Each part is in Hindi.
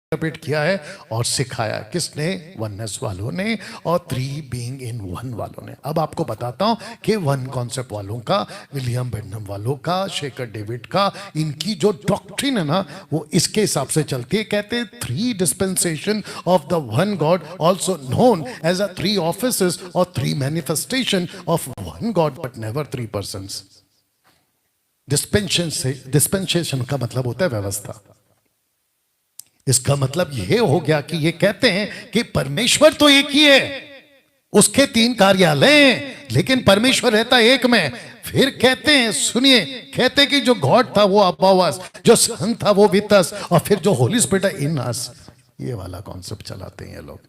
इंटरप्रेट किया है और सिखाया किसने? वननेस वालों ने और थ्री बीइंग इन वन वालों ने। अब आपको बताता हूं कि वन कॉन्सेप्ट वालों का, विलियम बेंथम वालों का, शेखर डेविड का, इनकी जो डॉक्ट्रिन है ना वो इसके हिसाब से चलती है। कहते हैं three dispensation of the one God, also known as a three offices और three manifestation of one God, but never three persons. Dispensation का मतलब होता है व्यवस्था। इसका मतलब यह हो गया कि ये कहते हैं कि परमेश्वर तो एक ही है, उसके तीन कार्यालय हैं, लेकिन परमेश्वर रहता एक में। फिर कहते हैं, सुनिए, कहते हैं कि जो गॉड था वो अबव अस, जो सन था वो विद अस, और फिर जो होली स्पिरिट इन अस। ये वाला कॉन्सेप्ट चलाते हैं ये लोग।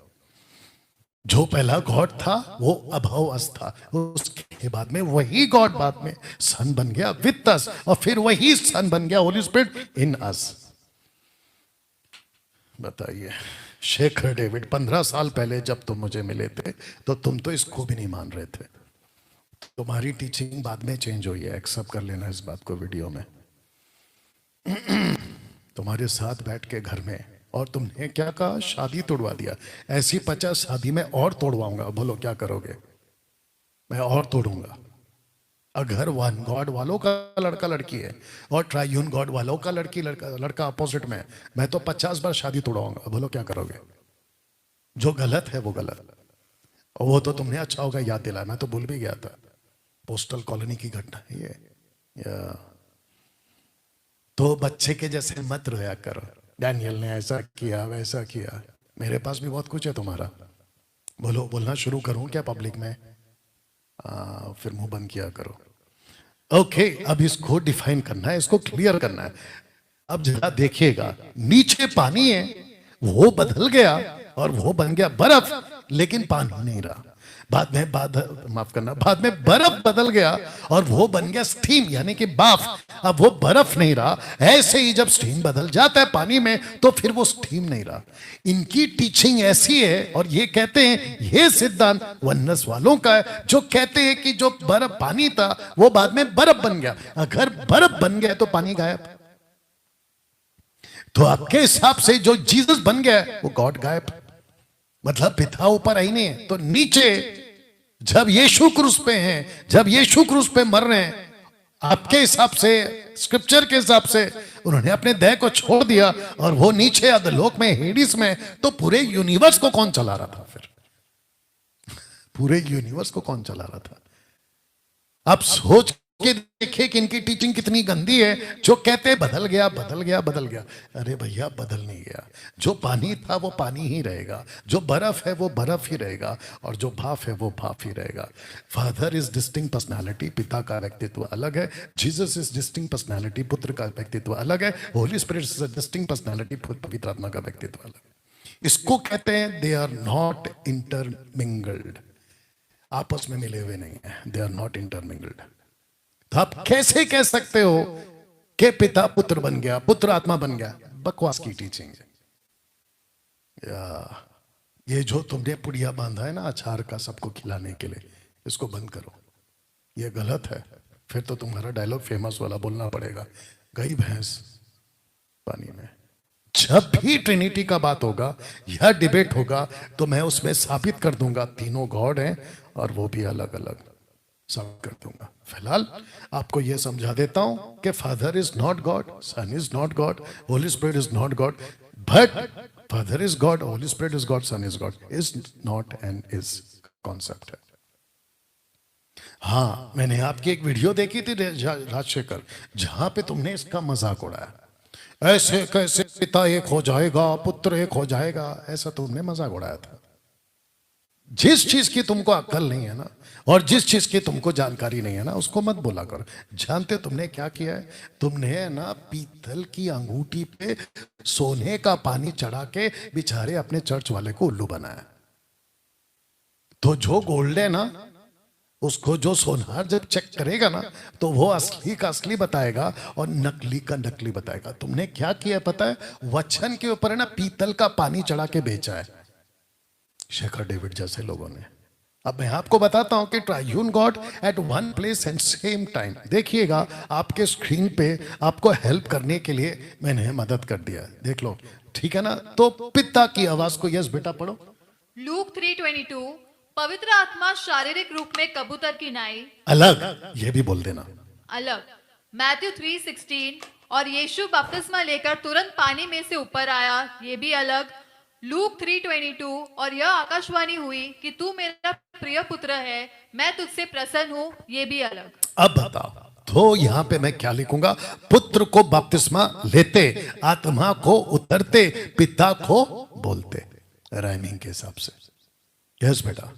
जो पहला गॉड था वो अबव अस था, उसके बाद में वही गॉड बाद में सन बन गया विद अस, और फिर वही सन बन गया होली स्पिरिट इन अस। बताइए, शेखर डेविड 15 साल पहले जब तुम मुझे मिले थे तो तुम तो इसको भी नहीं मान रहे थे। तुम्हारी टीचिंग बाद में चेंज हुई है, एक्सेप्ट कर लेना इस बात को वीडियो में। तुम्हारे साथ बैठ के घर में, और तुमने क्या कहा? शादी तोड़वा दिया। ऐसी 50 शादी में और तोड़वाऊंगा। बोलो क्या करोगे? मैं और तोड़ूंगा। अगर वन गॉड वालों का लड़का लड़की है और ट्राइयून गॉड वालों का लड़का अपोजिट में, मैं तो 50 बार शादी तोड़वाऊंगा। बोलो क्या करोगे? जो गलत है वो गलत। और वो तो तुमने अच्छा होगा याद दिलाया, मैं तो भूल भी गया था। पोस्टल कॉलोनी की घटना है ये। तो बच्चे के जैसे मत रोया करो, डैनियल ने ऐसा किया वैसा किया। मेरे पास भी बहुत कुछ है तुम्हारा। बोलो, बोलना शुरू करूं क्या पब्लिक में? फिर मुंह बंद किया करो। ओके, अब इसको डिफाइन करना है, इसको क्लियर करना है। अब जरा देखिएगा, नीचे पानी है, वो बदल गया और वो बन गया बर्फ, लेकिन पानी नहीं रहा। बाद में बाद में बर्फ बदल गया और वो बन गया स्टीम, यानी कि बाफ। अब वो बर्फ नहीं रहा। ऐसे ही जब स्टीम बदल जाता है पानी में तो फिर वो स्टीम नहीं रहा। इनकी टीचिंग ऐसी है, और ये कहते हैं, ये सिद्धांत वननेस वालों का है, जो कहते हैं कि जो बर्फ पानी था वो बाद में बर्फ बन गया। अगर बर्फ बन गया तो पानी गायब। तो आपके हिसाब से जो जीसस बन गया वो गॉड गायब, मतलब पिता ऊपर आई नहीं है। तो नीचे जब यीशु क्रूस पे हैं, जब यीशु क्रूस पे मर रहे हैं, आपके हिसाब से, स्क्रिप्चर के हिसाब से, उन्होंने अपने देह को छोड़ दिया और वो नीचे अधोलोक में, हेडिस में। तो पूरे यूनिवर्स को कौन चला रहा था फिर? पूरे यूनिवर्स को कौन चला रहा था? आप सोच के देखिए कि इनकी टीचिंग कितनी गंदी है। जो कहते बदल गया बदल गया बदल गया, अरे भैया बदल नहीं गया। जो पानी था वो पानी ही रहेगा, जो बर्फ है वो बर्फ ही रहेगा, और जो भाप है वो भाप ही रहेगा। फादर इज डिस्टिंक्ट पर्सनालिटी, पिता का व्यक्तित्व अलग है। जीसस इज डिस्टिंक्ट पर्सनालिटी, पुत्र का व्यक्तित्व अलग है। Holi Spirit is a distinct personality, पवित्र आत्मा का व्यक्तित्व अलग है। इसको कहते हैं दे आर नॉट इंटरमिंगल्ड, आपस में मिले हुए नहीं है। They are not intermingled. तो आप कैसे कह सकते हो कि पिता पुत्र बन गया, पुत्र आत्मा बन गया? बकवास की टीचिंग है। ये जो तुमने पुड़िया बांधा है ना अचार का सबको खिलाने के लिए, इसको बंद करो, ये गलत है। फिर तो तुम्हारा डायलॉग फेमस वाला बोलना पड़ेगा, गई भैंस पानी में। जब भी ट्रिनिटी का बात होगा या डिबेट होगा तो मैं उसमें साबित कर दूंगा तीनों गॉड हैं और वो भी अलग अलग सब कर दूंगा। फिलहाल आपको यह समझा देता हूं कि Father is not God, Son is not God, Holy Spirit is not God, but Father is God, Holy Spirit is God, Son is God, is not and is concept है। हाँ, मैंने आपकी एक वीडियो देखी थी राजशेखर, जहां पे तुमने इसका मजाक उड़ाया। ऐसे कैसे पिता एक हो जाएगा, पुत्र एक हो जाएगा, ऐसा तुमने मजाक उड़ाया था। जिस चीज की तुमको अक्ल नहीं है ना, और जिस चीज की तुमको जानकारी नहीं है ना, उसको मत बोला करो। जानते तुमने क्या किया है? तुमने ना पीतल की अंगूठी पे सोने का पानी चढ़ा के बेचारे अपने चर्च वाले को उल्लू बनाया। तो जो गोल्ड है ना, उसको जो सोनार जब चेक करेगा ना, तो वो असली का असली बताएगा और नकली का नकली बताएगा। तुमने क्या किया पता है? वचन के ऊपर है ना पीतल का पानी चढ़ा के बेचा है, शेखर डेविड जैसे लोगों ने। अब मैं आपको बताता हूं कि triune God at one place and same time. देखिएगा आपके स्क्रीन पे, आपको हेल्प करने के लिए मैंने मदद कर दिया। देख लो, ठीक है ना? तो पिता की आवाज को, यस बेटा पढ़ो। लूक 3:22, पवित्र आत्मा शारीरिक रूप में कबूतर की नाई, अलग, ये भी बोल देना। अलग। मैथ्यू 3:16, और यीशु बपतिस्मा लेकर तुरंत पानी में से ऊपर आया, ये भी अलग। लूक 3:22, और यह आकाशवाणी हुई कि तू मेरा प्रिय पुत्र है, मैं तुझसे प्रसन्न हूं, ये भी अलग। अब बताओ, तो यहां पे मैं क्या लिखूंगा? पुत्र को बपतिस्मा लेते, आत्मा को उतरते, पिता को बोलते, राइमिंग के हिसाब से। यस बेटा,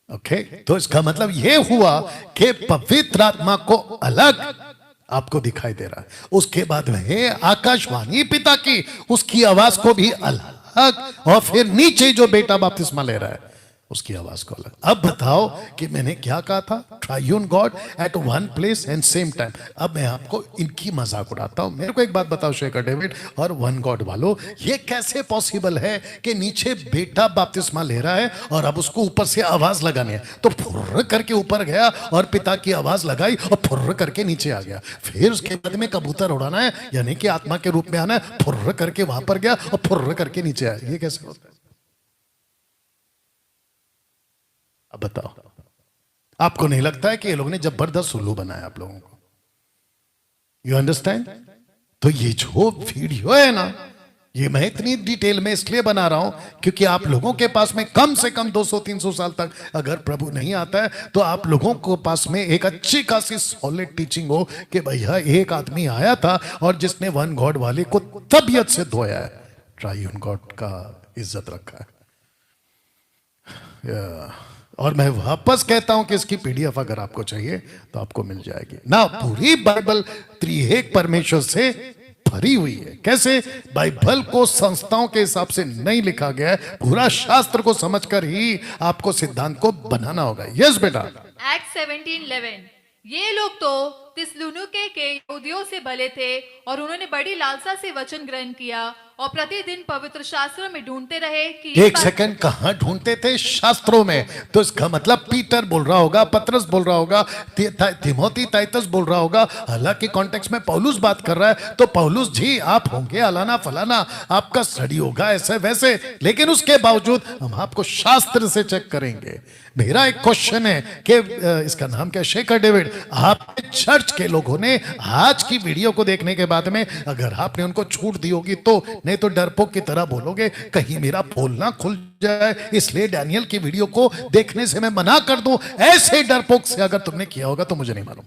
ओके। तो इसका मतलब यह हुआ कि पवित्र आत्मा को अलग आपको दिखाई दे रहा है, उसके बाद में आकाशवाणी पिता की, उसकी आवाज को भी अलग, और फिर नीचे जो बेटा बपतिस्मा ले रहा है उसकी आवाज को अलग। अब बताओ कि मैंने क्या कहा था? Triune God at one place and same time. अब मैं आपको इनकी मजाक उड़ाता हूं। मेरे को एक बात बताओ शेखर डेविड और वन गॉड वालों, ये कैसे पॉसिबल है कि नीचे बेटा बपतिस्मा ले रहा है और अब उसको ऊपर से आवाज लगानी है, तो फुर्र करके ऊपर गया और पिता की आवाज लगाई और फुर्र करके नीचे आ गया। फिर उसके बाद में कबूतर उड़ाना है, यानी कि आत्मा के रूप में आना है, फुर्र करके वहां पर गया और फुर्र करके नीचे आया। ये कैसे होता है? अब बताओ, आपको नहीं लगता है कि ये लोग ने जबरदस्त उल्लू बनाया आप लोगों को? You understand? तो ये जो वीडियो है ना, ये मैं इतनी डिटेल में इसलिए बना रहा हूं क्योंकि आप लोगों के पास में कम से कम 200-300 साल तक अगर प्रभु नहीं आता है तो आप लोगों को पास में एक अच्छी खासी सॉलिड टीचिंग हो कि भैया एक आदमी आया था और जिसने वन गॉड वाले को तबीयत से धोया है, ट्रायून गॉड का इज्जत रखा है। और मैं वापस कहता हूं कि इसकी पीडीएफ अगर आपको चाहिए तो आपको मिल जाएगी ना। पूरी बाइबल त्रिएक परमेश्वर से भरी हुई है। कैसे? बाइबल को संस्थाओं के हिसाब से नहीं लिखा गया है, पूरा शास्त्र को समझकर ही आपको सिद्धांत को बनाना होगा। यस बेटा। एक्ट 17:11, ये लोग तो थिस्सलुनीके के यहूदियों से भले थे और उन्होंने बड़ी लालसा से वचन ग्रहण किया और प्रतिदिन पवित्र शास्त्रों में ढूंढते रहे कि एक सेकंड, कहां ढूंढते थे? शास्त्रों में। तो इसका मतलब पीटर बोल रहा होगा, पतरस बोल रहा होगा, तिमोथी टाइटस बोल रहा होगा। हालांकि कॉन्टेक्स्ट में पौलुस बात कर रहा है, तो पौलुस जी आप होंगे अलाना फलाना, आपका स्टडी होगा ऐसे वैसे, लेकिन उसके बावजूद हम आपको शास्त्र से चेक करेंगे। मेरा एक क्वेश्चन है कि इसका नाम क्या? शेखर डेविड, आप चर्च के लोगों ने आज की वीडियो को देखने के बाद में अगर आपने उनको छूट दी होगी तो, नहीं तो डरपोक की तरह बोलोगे कहीं मेरा पोल ना खुल जाए, इसलिए डैनियल की वीडियो को देखने से मैं मना कर दूं। ऐसे डरपोक से अगर तुमने किया होगा तो मुझे नहीं मालूम,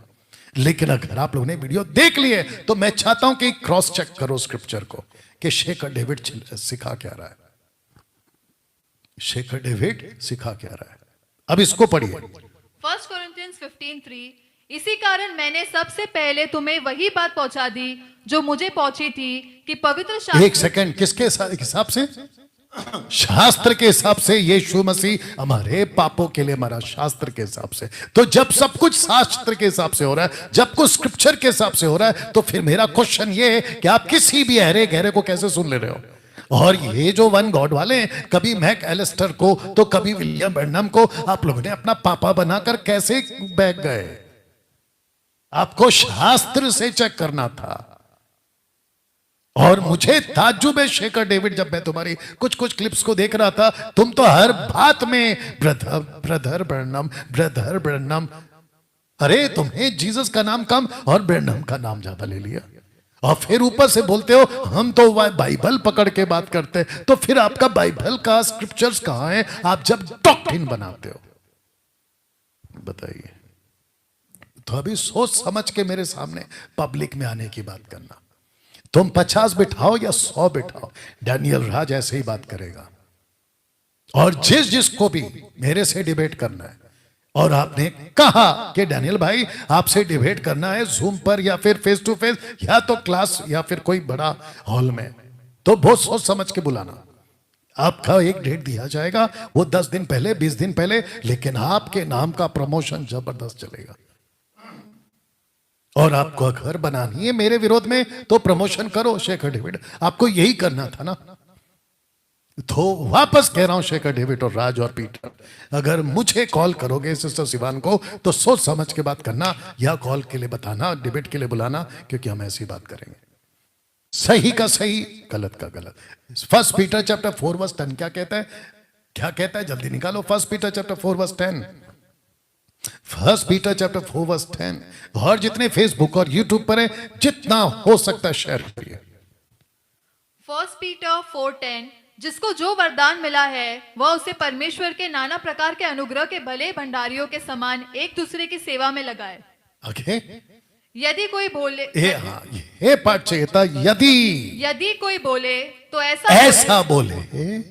लेकिन अगर आप लोगों ने वीडियो देख लिए तो मैं चाहता हूं कि क्रॉस चेक करो स्क्रिप्चर को कि शेखर डेविड सिखा क्या रहा है। शेखर डेविड सिखा क्या रहा है? अब इसको पढ़िए। 1 Corinthians 15:3, इसी कारण मैंने सबसे पहले तुम्हें वही बात पहुंचा दी जो मुझे पहुंची थी कि पवित्र शास्त्र। एक सेकंड, किसके हिसाब से? शास्त्र के हिसाब से। यीशु मसीह हमारे पापों के लिए मरा शास्त्र के हिसाब से। तो जब सब कुछ शास्त्र के हिसाब से हो रहा है, जब कुछ स्क्रिप्चर के हिसाब से हो रहा है, तो फिर मेरा क्वेश्चन ये है कि आप किसी भी अहरे गहरे को कैसे सुन ले रहे हो? और ये जो वन गॉड वाले हैं, कभी मैक एलिस्टर को तो कभी विलियम ब्रैनम को आप लोगों ने अपना पापा बनाकर कैसे बैठ गए? आपको शास्त्र से चेक करना था। और मुझे ताज्जुब है शेखर डेविड, जब मैं तुम्हारी कुछ कुछ क्लिप्स को देख रहा था, तुम तो हर बात में ब्रदर ब्रैनम। अरे तुम्हें जीसस का नाम कम और ब्रैनम का नाम ज्यादा ले लिया, और फिर ऊपर से बोलते हो हम तो बाइबल पकड़ के बात करते हैं। तो फिर आपका बाइबल का स्क्रिप्चर्स कहां है आप जब डॉक्ट्रिन बनाते हो? बताइए। तो अभी सोच समझ के मेरे सामने पब्लिक में आने की बात करना। तुम 50 बिठाओ या 100 बिठाओ, डैनियल राज ऐसे ही बात करेगा। और जिसको भी मेरे से डिबेट करना है, और आपने कहा कि डैनियल भाई आपसे डिबेट करना है जूम पर या फिर फेस टू फेस या तो क्लास या फिर कोई बड़ा हॉल में, तो बहुत सोच समझ के बुलाना। आपका एक डेट दिया जाएगा, वो 10 दिन पहले 20 दिन पहले, लेकिन आपके नाम का प्रमोशन जबरदस्त चलेगा। और आपको घर बनानी है मेरे विरोध में तो प्रमोशन करो शेखर डेविड, आपको यही करना था ना। तो वापस कह रहा हूं शेखर डेविड और राज और पीटर, अगर मुझे कॉल करोगे सिस्टर सिवान को तो सोच समझ के बात करना, या कॉल के लिए बताना, डिबेट के लिए बुलाना, क्योंकि हम ऐसी बात करेंगे। सही का सही, गलत का गलत। 1 पीटर चैप्टर 4 वर्स 10 क्या कहता है? क्या कहता है? जल्दी निकालो। 1 Peter chapter 4 verse 10। 1 Peter chapter 4 verse 10। और जितने फेसबुक और यूट्यूब पर है, जितना हो सकता है शेयर करिए। 1 पीटर 4:10, जिसको जो वरदान मिला है वह उसे परमेश्वर के नाना प्रकार के अनुग्रह के भले भंडारियों के समान एक दूसरे की सेवा में लगाए। ओके, यदि कोई बोले ये पाठ चाहिए था। यदि कोई बोले तो ऐसा बोले,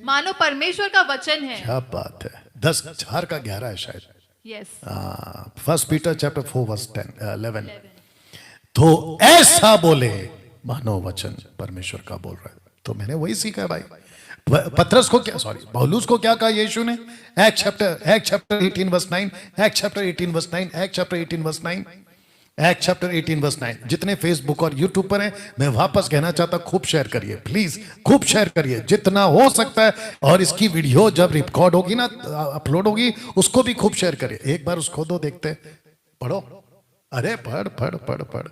मानो परमेश्वर का वचन है। क्या बात है। 10 का 11 है शायद। Yes, 1 Peter chapter 4 verse 11। तो ऐसा बोले मानो वचन परमेश्वर का बोल रहा है। तो मैंने वही सीखा है भाई। पतरस को क्या, सॉरी, पौलुस को क्या कहा यीशु ने? Act chapter 18 verse 9, Act chapter 18 verse 9, Act chapter 18 verse 9, Act chapter 18 verse 9। जितने फेसबुक और यूट्यूब पर हैं, मैं वापस कहना चाहता, खूब शेयर करिए प्लीज, खूब शेयर करिए जितना हो सकता है। और इसकी वीडियो जब रिकॉर्ड होगी ना, अपलोड होगी, उसको भी खूब शेयर करिए। एक बार उसको दो, देखते, पढ़ो। अरे पढ़ पढ़ पढ़ पढ़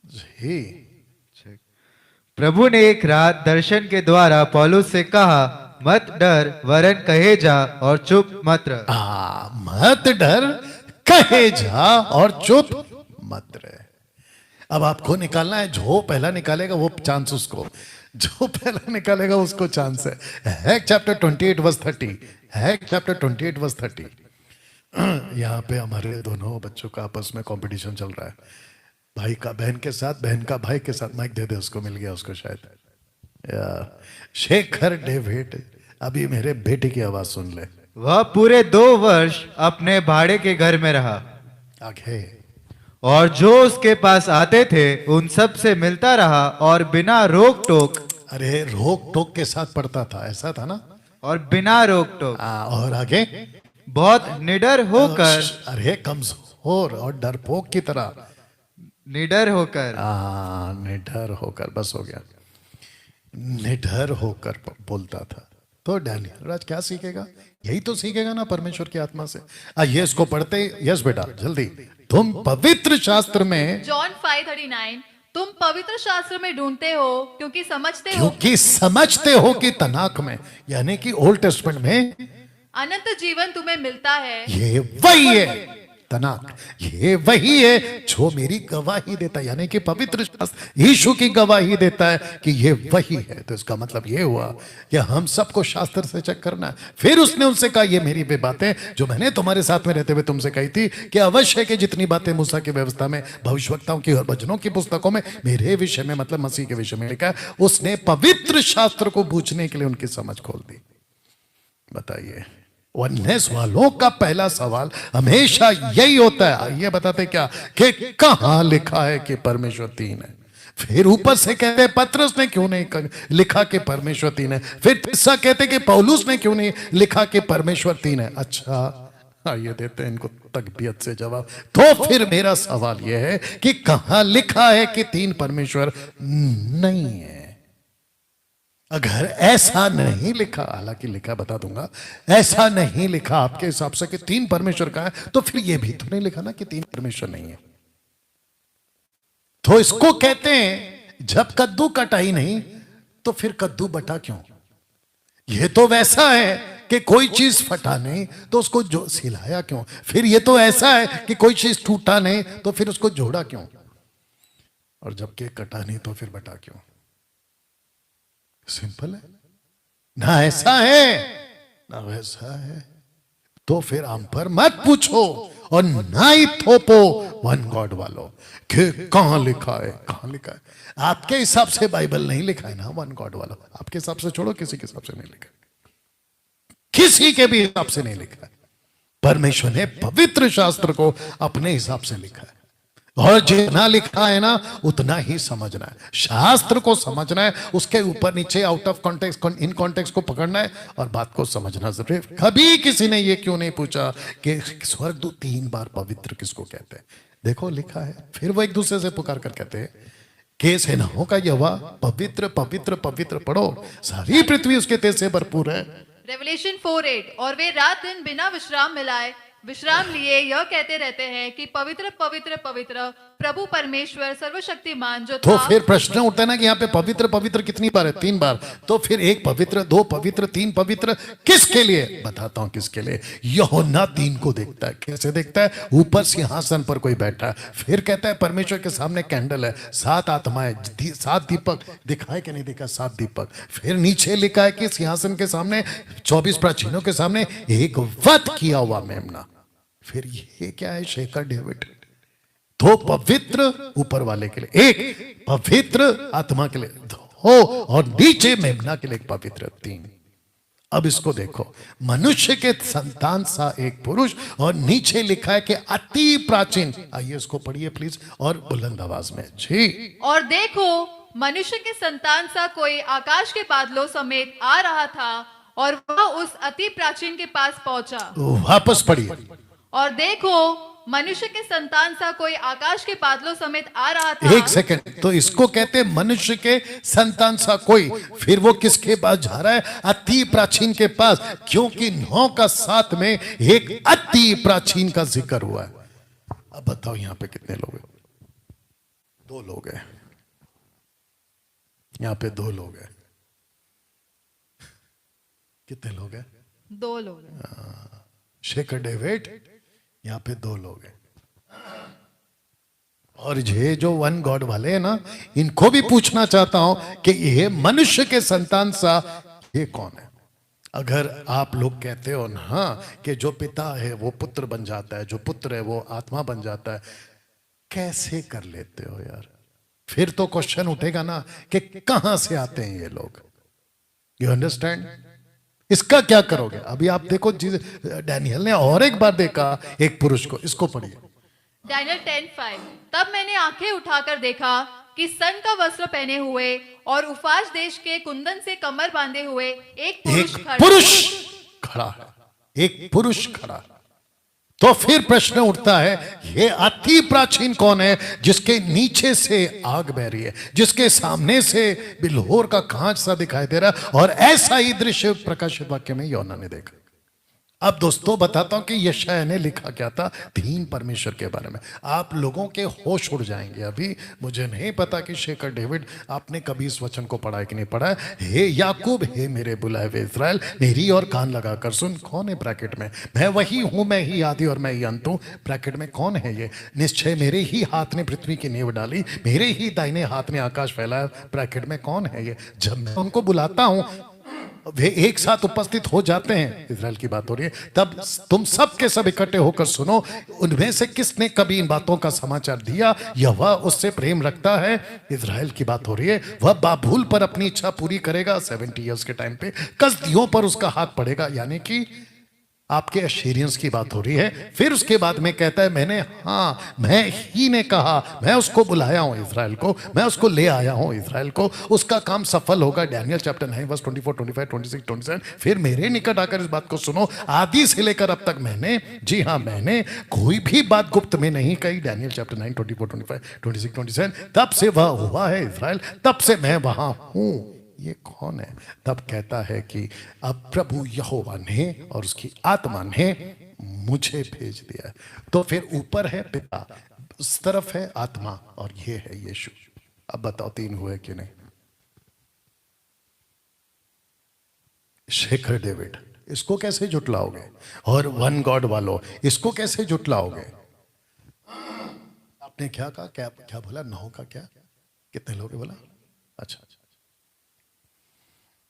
जी। प्रभु ने एक रात दर्शन के द्वारा पौलुस से कहा, मत डर, वरन कहे जा और चुप मत रह। मत डर, कहे जा और चुप मत रहे। अब आपको निकालना है, जो पहला निकालेगा वो चांस उसको, जो पहला निकालेगा उसको चांस है। Act chapter 28 verse 30, Act chapter 28 verse 30। यहाँ पे हमारे दोनों बच्चों का आपस में कंपटीशन चल रहा है। भाई का बहन के साथ, बहन का भाई के साथ। माइक दे दे उसको, मिल गया उसको शायद। शेखर डेविड, अभी मेरे बेटे की आवाज सुन ले। वह पूरे 2 वर्ष अपने भाड़े के घर में रहा। आगे, और जो उसके पास आते थे उन सब से मिलता रहा और बिना रोक टोक। अरे रोक टोक के साथ पढ़ता था, ऐसा था ना? और बिना रोक टोक। और आगे, बहुत निडर होकर। अरे कमजोर और डरपोक की तरह। निडर होकर। निडर होकर, बस हो गया। निडर होकर बोलता था। तो डैनियल राज क्या सीखेगा? यही तो सीखेगा ना परमेश्वर की आत्मा से। ये इसको पढ़ते। यस बेटा जल्दी। तुम पवित्र शास्त्र में, जॉन 5:39, तुम पवित्र शास्त्र में ढूंढते हो क्योंकि समझते हो कि तनाक में, यानी कि ओल्ड टेस्टमेंट में अनंत जीवन तुम्हें मिलता है। ये वही है तनाक, ये वही है जो मेरी गवाही देता है, यानी कि पवित्र शास्त्र यीशु की गवाही देता है कि ये वही है। तो इसका मतलब ये हुआ कि हम सबको शास्त्र से चेक करना है। फिर उसने उनसे कहा, ये मेरी वे बातें जो मैंने तुम्हारे साथ में रहते हुए तुमसे कही थी कि अवश्य है कि जितनी बातें मूसा की व्यवस्था में, भविष्यवक्ताओं की और वचनों की पुस्तकों में मेरे विषय में, मतलब मसीह के विषय में लिखा है, उसने पवित्र शास्त्र को बूझने के लिए उनकी समझ खोल दी। बताइए, वननेस वालों का पहला सवाल हमेशा यही होता है। ये बताते क्या कि कहां लिखा है कि परमेश्वर 3 है। फिर ऊपर से कहते हैं पतरस ने क्यों नहीं लिखा कि परमेश्वर 3 है। फिर तीसरा कहते कि पौलुस ने क्यों नहीं लिखा कि परमेश्वर 3 है। अच्छा, ये देते हैं इनको तकबीयत से जवाब। तो फिर मेरा सवाल यह है कि कहां लिखा है कि 3 परमेश्वर नहीं है। अगर ऐसा नहीं लिखा, हालांकि लिखा बता दूंगा, ऐसा नहीं लिखा आपके हिसाब से कि 3 परमेश्वर का है, तो फिर यह भी तो नहीं लिखा ना कि 3 परमेश्वर नहीं है। तो इसको कहते हैं जब कद्दू कटा ही नहीं तो फिर कद्दू बटा क्यों? यह तो वैसा है कि कोई चीज फटा नहीं तो उसको जो सिलाया क्यों? फिर यह तो ऐसा है कि कोई चीज टूटा नहीं तो फिर उसको जोड़ा क्यों? और जब केक कटा नहीं तो फिर बटा क्यों? सिंपल है ना, ऐसा है ना वैसा है। तो फिर हम पर मत पूछो और ना ही थोपो वन गॉड वालों कि कहां लिखा है, कहां लिखा है। आपके हिसाब से बाइबल नहीं लिखा है ना वन गॉड वालों, आपके हिसाब से छोड़ो, किसी के हिसाब से नहीं लिखा, किसी के भी हिसाब से नहीं लिखा है। परमेश्वर ने पवित्र शास्त्र को अपने हिसाब से लिखा है और जितना लिखा है ना उतना ही समझना है। शास्त्र को समझना है, उसके ऊपर नीचे out of context, in context को पकड़ना है और बात को समझना जरूरी है। कभी किसी ने ये क्यों नहीं पूछा कि स्वर्गदूत 3 बार पवित्र किसको कहते हैं? देखो लिखा है। फिर वो एक दूसरे से पुकार कर कहते हैं कि सेनाओं का यहोवा पवित्र पवित्र पवित्र। पढ़ो, सारी पृथ्वी उसके तेज से भरपूर है। रेवलेशन 4:8, और वे रात दिन बिना विश्राम मिलाए विश्राम लिए यह कहते रहते हैं कि पवित्र पवित्र पवित्र प्रभु परमेश्वर सर्वशक्तिमान जो तो था। फिर प्रश्न उठता है ना कि यहाँ पे पवित्र पवित्र कितनी बार है? 3 बार। तो फिर 1 पवित्र, 2 पवित्र, 3 पवित्र किसके लिए? बताता हूं किसके लिए। यूहन्ना 3 को देखता है। कैसे देखता है? ऊपर सिंहासन पर कोई बैठा है, फिर कहता है परमेश्वर के सामने कैंडल है, 7 आत्माएं, 7 दीपक दिखाए कि नहीं दिखा? 7 दीपक। फिर नीचे लिखा है कि सिंहासन के सामने 24 प्राचीनों के सामने एक वध किया हुआ मेमना। फिर ये क्या है? शेखर डेविड। 2 पवित्र ऊपर वाले के लिए, 1 पवित्र आत्मा के लिए, 2 और नीचे मेमना के लिए 1 पवित्र, 3। अब इसको देखो, मनुष्य के संतान सा एक पुरुष, और नीचे लिखा है कि अति प्राचीन। आइए इसको पढ़िए प्लीज, और बुलंद आवाज में जी। और देखो, मनुष्य के संतान सा कोई आकाश के बादलों समेत आ रहा था, और वह उस अति प्राचीन के पास पहुंचा। वापस पढ़िए। और देखो, मनुष्य के संतान सा कोई आकाश के बादलों समेत आ रहा था। 1 सेकंड, तो इसको कहते हैं मनुष्य के संतान सा कोई। फिर वो किसके पास जा रहा है? अति प्राचीन के पास, क्योंकि 9 का 7 में एक अति प्राचीन का जिक्र हुआ है। अब बताओ यहां पे कितने लोग हैं? 2 लोग हैं यहां पे, 2 लोग हैं। कितने लोग हैं? 2 लोग हैं। शेखर डेविड, यहां पे 2 लोग हैं। और ये जो वन गॉड वाले हैं ना, इनको भी पूछना चाहता हूं कि ये मनुष्य के संतान सा ये कौन है? अगर आप लोग कहते हो ना कि जो पिता है वो पुत्र बन जाता है, जो पुत्र है वो आत्मा बन जाता है, कैसे कर लेते हो यार? फिर तो क्वेश्चन उठेगा ना कि कहां से आते हैं ये लोग। You understand? इसका क्या करोगे? अभी आप देखो, डैनियल ने और एक बार देखा एक पुरुष को। इसको पढ़िए। डैनियल 10:5। तब मैंने आंखें उठाकर देखा कि सन का वस्त्र पहने हुए और उफाज देश के कुंदन से कमर बांधे हुए एक पुरुष खड़ा है। एक पुरुष खड़ा है। तो फिर प्रश्न उठता है, ये अति प्राचीन कौन है जिसके नीचे से आग बह रही है, जिसके सामने से बिल्होर का कांच सा दिखाई दे रहा है? और ऐसा ही दृश्य प्रकाशित वाक्य में यूहन्ना ने देखा। अब दोस्तों बताता हूं कि यशायाह ने लिखा क्या था 3 परमेश्वर के बारे में। आप लोगों के होश उड़ जाएंगे। अभी मुझे नहीं पता कि शेखर डेविड आपने कभी इस वचन को पढ़ा है कि नहीं पढ़ा है। हे याकूब, हे मेरे बुलाए हुए इस्राएल, मेरी और कान लगाकर सुन। कौन है ब्रैकेट में? मैं वही हूं, मैं ही आदि और मैं ही अंत हूं। ब्रैकेट में कौन है ये? निश्चय मेरे ही हाथ ने पृथ्वी की नींव डाली, मेरे ही दाहिने हाथ ने आकाश फैलाया। ब्रैकेट में कौन है ये? जब मैं उनको बुलाता हूं वे एक साथ उपस्थित हो जाते हैं। इजराइल की बात हो रही है। तब तुम सब के सब इकट्ठे होकर सुनो, उनमें से किसने कभी इन बातों का समाचार दिया? यहोवा उससे प्रेम रखता है। इजराइल की बात हो रही है। वह बाबुल पर अपनी इच्छा पूरी करेगा। 70 ईयर्स के टाइम पे कसदियों पर उसका हाथ पड़ेगा, यानी कि आपके अशीरियंस की बात हो रही है। फिर उसके बाद में कहता है, मैं ही ने कहा, मैं उसको बुलाया हूं इजराइल को, मैं उसको ले आया हूं इजराइल को, उसका काम सफल होगा। Daniel chapter 9 verse 24, 25, 26, 27। फिर मेरे निकट आकर इस बात को सुनो, आदि से लेकर अब तक मैंने, जी हां मैंने कोई भी बात गुप्त में नहीं कही। Daniel chapter 9, 24, 25, 26, 27। तब से वह हुआ है इजराइल, तब से मैं वहां हूं। ये कौन है? तब कहता है कि अब प्रभु यहोवा ने और उसकी आत्मा ने मुझे भेज दिया। तो फिर ऊपर है पिता, उस तरफ है आत्मा, और ये है यीशु। अब बताओ 3 हुए कि नहीं? शेखर डेविड, इसको कैसे जुटलाओगे? और वन गॉड वालों, इसको कैसे जुटलाओगे? आपने क्या कहा? क्या बोला? 9 का क्या? कितने लोग बोला? अच्छा,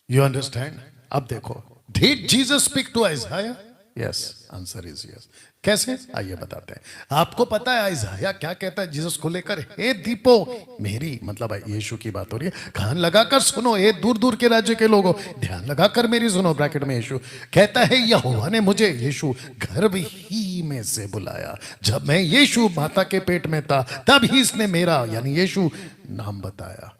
You understand? अब देखो, did Jesus speak to Isaiah? Yes, answer is yes. कैसे? आइए बताते हैं। आपको पता है आइज़ाया क्या कहता है जीसस को लेकर? हे दीपो मेरी, मतलब यीशु की बात हो रही है। कान लगाकर सुनो हे दूर दूर के राज्य के लोगों, ध्यान लगाकर मेरी सुनो। ब्रैकेट में यीशु कहता है, यहोवा ने मुझे यीशु गर्भ ही में से बुलाया। जब मैं यीशु माता के पेट में था तब ही इसने मेरा, यानी यीशु, नाम बताया।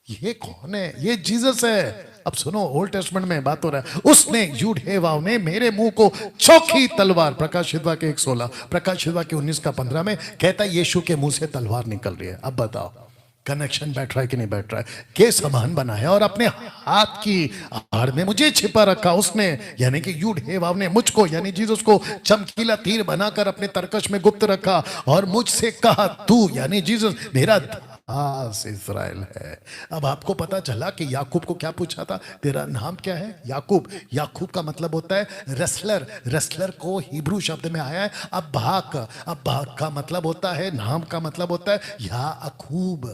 ये कौन है? ये जीसस है। अब सुनो, ओल्ड टेस्टमेंट में बात हो रहा है, उसने यूड हे वाव ने मेरे मुंह को चौकी तलवार, प्रकाशित वाक्य 1:16, प्रकाशित वाक्य 19 का 15 में कहता है यीशु के मुंह से तलवार निकल रही है। अब बताओ कनेक्शन बैठ रहा है कि नहीं बैठ रहा है? के समान बनाया और अपने हाथ की आड़ में मुझे छिपा रखा उसने, यानी कि यूड हे वाव ने मुझको यानी जीसस को चमकीला तीर बनाकर अपने तरकश में गुप्त रखा और मुझसे कहा तू यानी जीसस मेरा दास इज़राइल है। अब आपको पता चला कि याकूब को क्या पूछा था, तेरा नाम क्या है? याकूब। याकूब का मतलब होता है रेसलर। रेसलर को हिब्रू शब्द में आया है अब्बाक। अब्बाक का मतलब होता है, नाम का मतलब होता है याकूब।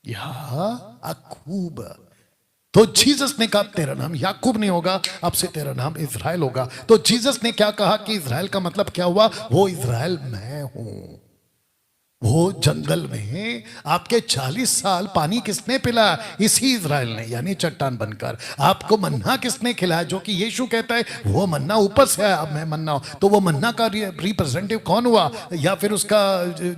याकूब। तो जीसस ने कहा तेरा नाम याकूब नहीं होगा, अब से तेरा नाम इज़राइल होगा। तो जीसस ने क्या कहा कि इज़राइल का मतलब क्या हुआ? वो इज़राइल मैं हूं। वो जंगल में आपके 40 साल पानी किसने पिलाया? इसी इज़राइल ने, यानी चट्टान बनकर। आपको मन्ना किसने खिलाया? जो कि यीशु कहता है वो मन्ना ऊपर से आया, अब मैं मन्ना हूं। तो वो मन्ना का रिप्रेजेंटेटिव कौन हुआ, या फिर उसका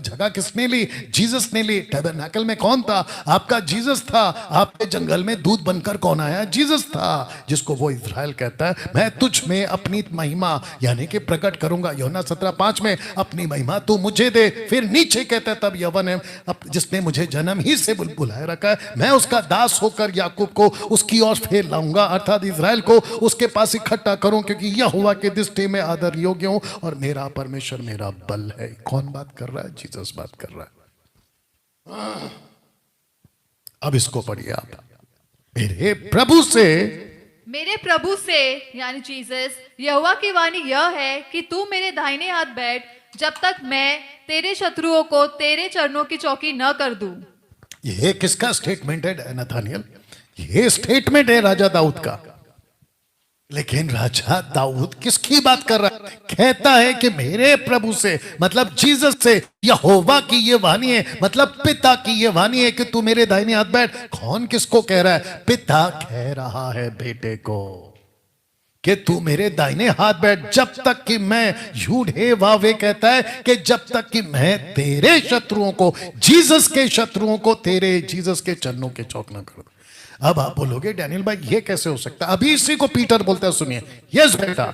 जगह किसने ली? जीसस ने ली। टैबरनेकल में कौन था? आपका जीसस था। आपके जंगल में दूध बनकर कौन आया? जीसस था, जिसको वो इज़राइल कहता है मैं तुझ में अपनी महिमा यानी कि प्रकट करूंगा। यूहन्ना 17:5 में अपनी महिमा तू मुझे दे। फिर नीचे कहता है तब यवन है जिसने मुझे जन्म ही से बुलाए रखा है, मैं उसका दास होकर याकूब को उसकी ओर फेर लाऊंगा, अर्थात इज़राइल को उसके पास इकट्ठा करूं, क्योंकि यहोवा के दृष्टि में आदर योग्य हूं और मेरा परमेश्वर मेरा बल है। कौन बात कर रहा है? जीसस बात कर रहा है। अब इसको पढ़िए आप। मेरे प्रभु से यानी जीसस, यहोवा की वाणी यह है कि तू मेरे दाहिने हाथ बैठ जब तक मैं तेरे शत्रुओं को तेरे चरणों की चौकी न कर दूं। ये किसका स्टेटमेंट है नथानियल? ये स्टेटमेंट है राजा दाऊद का। लेकिन राजा दाऊद किसकी बात कर रहा है? कहता है कि मेरे प्रभु से, मतलब जीसस से, यहोवा की ये वाणी है, मतलब पिता की ये वाणी है कि तू मेरे दाहिने हाथ बैठ। कौन किसको कह रहा है? पिता कह रहा है बेटे को कि तू मेरे दाहिने हाथ बैठ जब तक कि मैं, यूड हे वावे कहता है कि जब तक कि मैं तेरे शत्रुओं को, जीसस के शत्रुओं को तेरे, जीसस के चरणों के चौक न कर दूं। अब आप बोलोगे डैनियल भाई ये कैसे हो सकता है? अभी इसी को पीटर बोलता है, सुनिए। यस बेटा।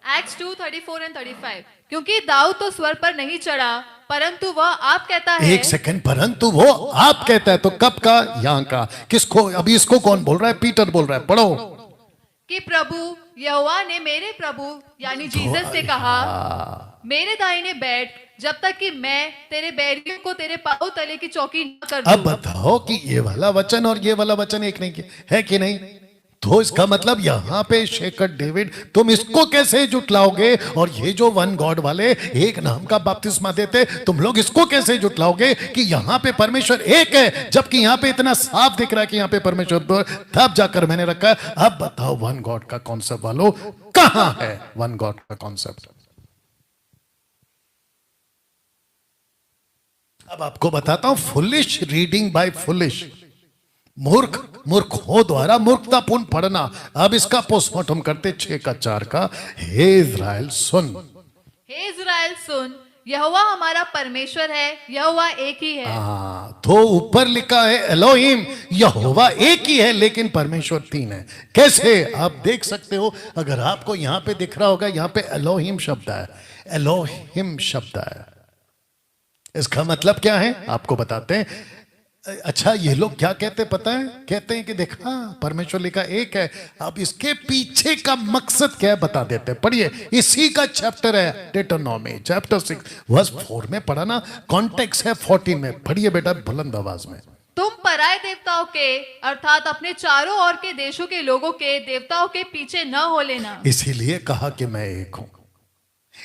Acts 2:34 and 35, क्योंकि दाऊद तो स्वर पर नहीं चढ़ा परंतु वह आप कहता है। एक सेकंड, परंतु वो आप कहता है, तो कब का? यहां का। किसको? अभी इसको कौन बोल रहा है? पीटर बोल रहा है। पढ़ो। कि प्रभु यहोवा ने मेरे प्रभु यानी जीसस से कहा मेरे दाहिने बैठ जब तक कि मैं तेरे बैरियों को तेरे पांव तले की चौकी न कर दूं। अब बताओ कि ये वाला वचन और ये वाला वचन एक नहीं है कि नहीं? तो इसका मतलब यहां पे शेखर डेविड, तुम इसको कैसे जुटलाओगे? और ये जो वन गॉड वाले एक नाम का बपतिस्मा देते, तुम लोग इसको कैसे जुटलाओगे कि यहां पे परमेश्वर एक है, जबकि यहां पे इतना साफ दिख रहा है कि यहां पे परमेश्वर दो? तब जाकर मैंने रखा है। अब बताओ वन गॉड का कॉन्सेप्ट वालों, कहां है वन गॉड का कॉन्सेप्ट? अब आपको बताता हूं, फुलिश रीडिंग बाय फुलिश, मूर्खों द्वारा मूर्खतापूर्ण पढ़ना। अब इसका पोस्टमार्टम करते 6:4 का। हे इज़राइल सुन, हे इज़राइल सुन, यहोवा हमारा परमेश्वर है, यहोवा एक ही है। तो ऊपर लिखा है एलोहिम, यहोवा एक ही है लेकिन परमेश्वर 3 है। कैसे? आप देख सकते हो, अगर आपको यहां पे दिख रहा होगा, यहां पे एलोहिम शब्द है, एलोहिम शब्द है। इसका मतलब क्या है आपको बताते हैं। अच्छा, ये लोग क्या कहते पता है? कहते हैं कि देखा परमेश्वर लिखा एक है। अब इसके पीछे का मकसद क्या है बता देते हैं। पढ़िए, इसी का चैप्टर है डिटरनॉमी चैप्टर 6 वर्स 4 में पढ़ा ना, कॉन्टेक्स्ट है 14 में। पढ़िए बेटा बुलंद आवाज में। तुम पराये देवताओं के अर्थात अपने चारों ओर के देशों के लोगों के देवताओं के पीछे न हो लेना। इसीलिए कहा कि मैं एक हूं,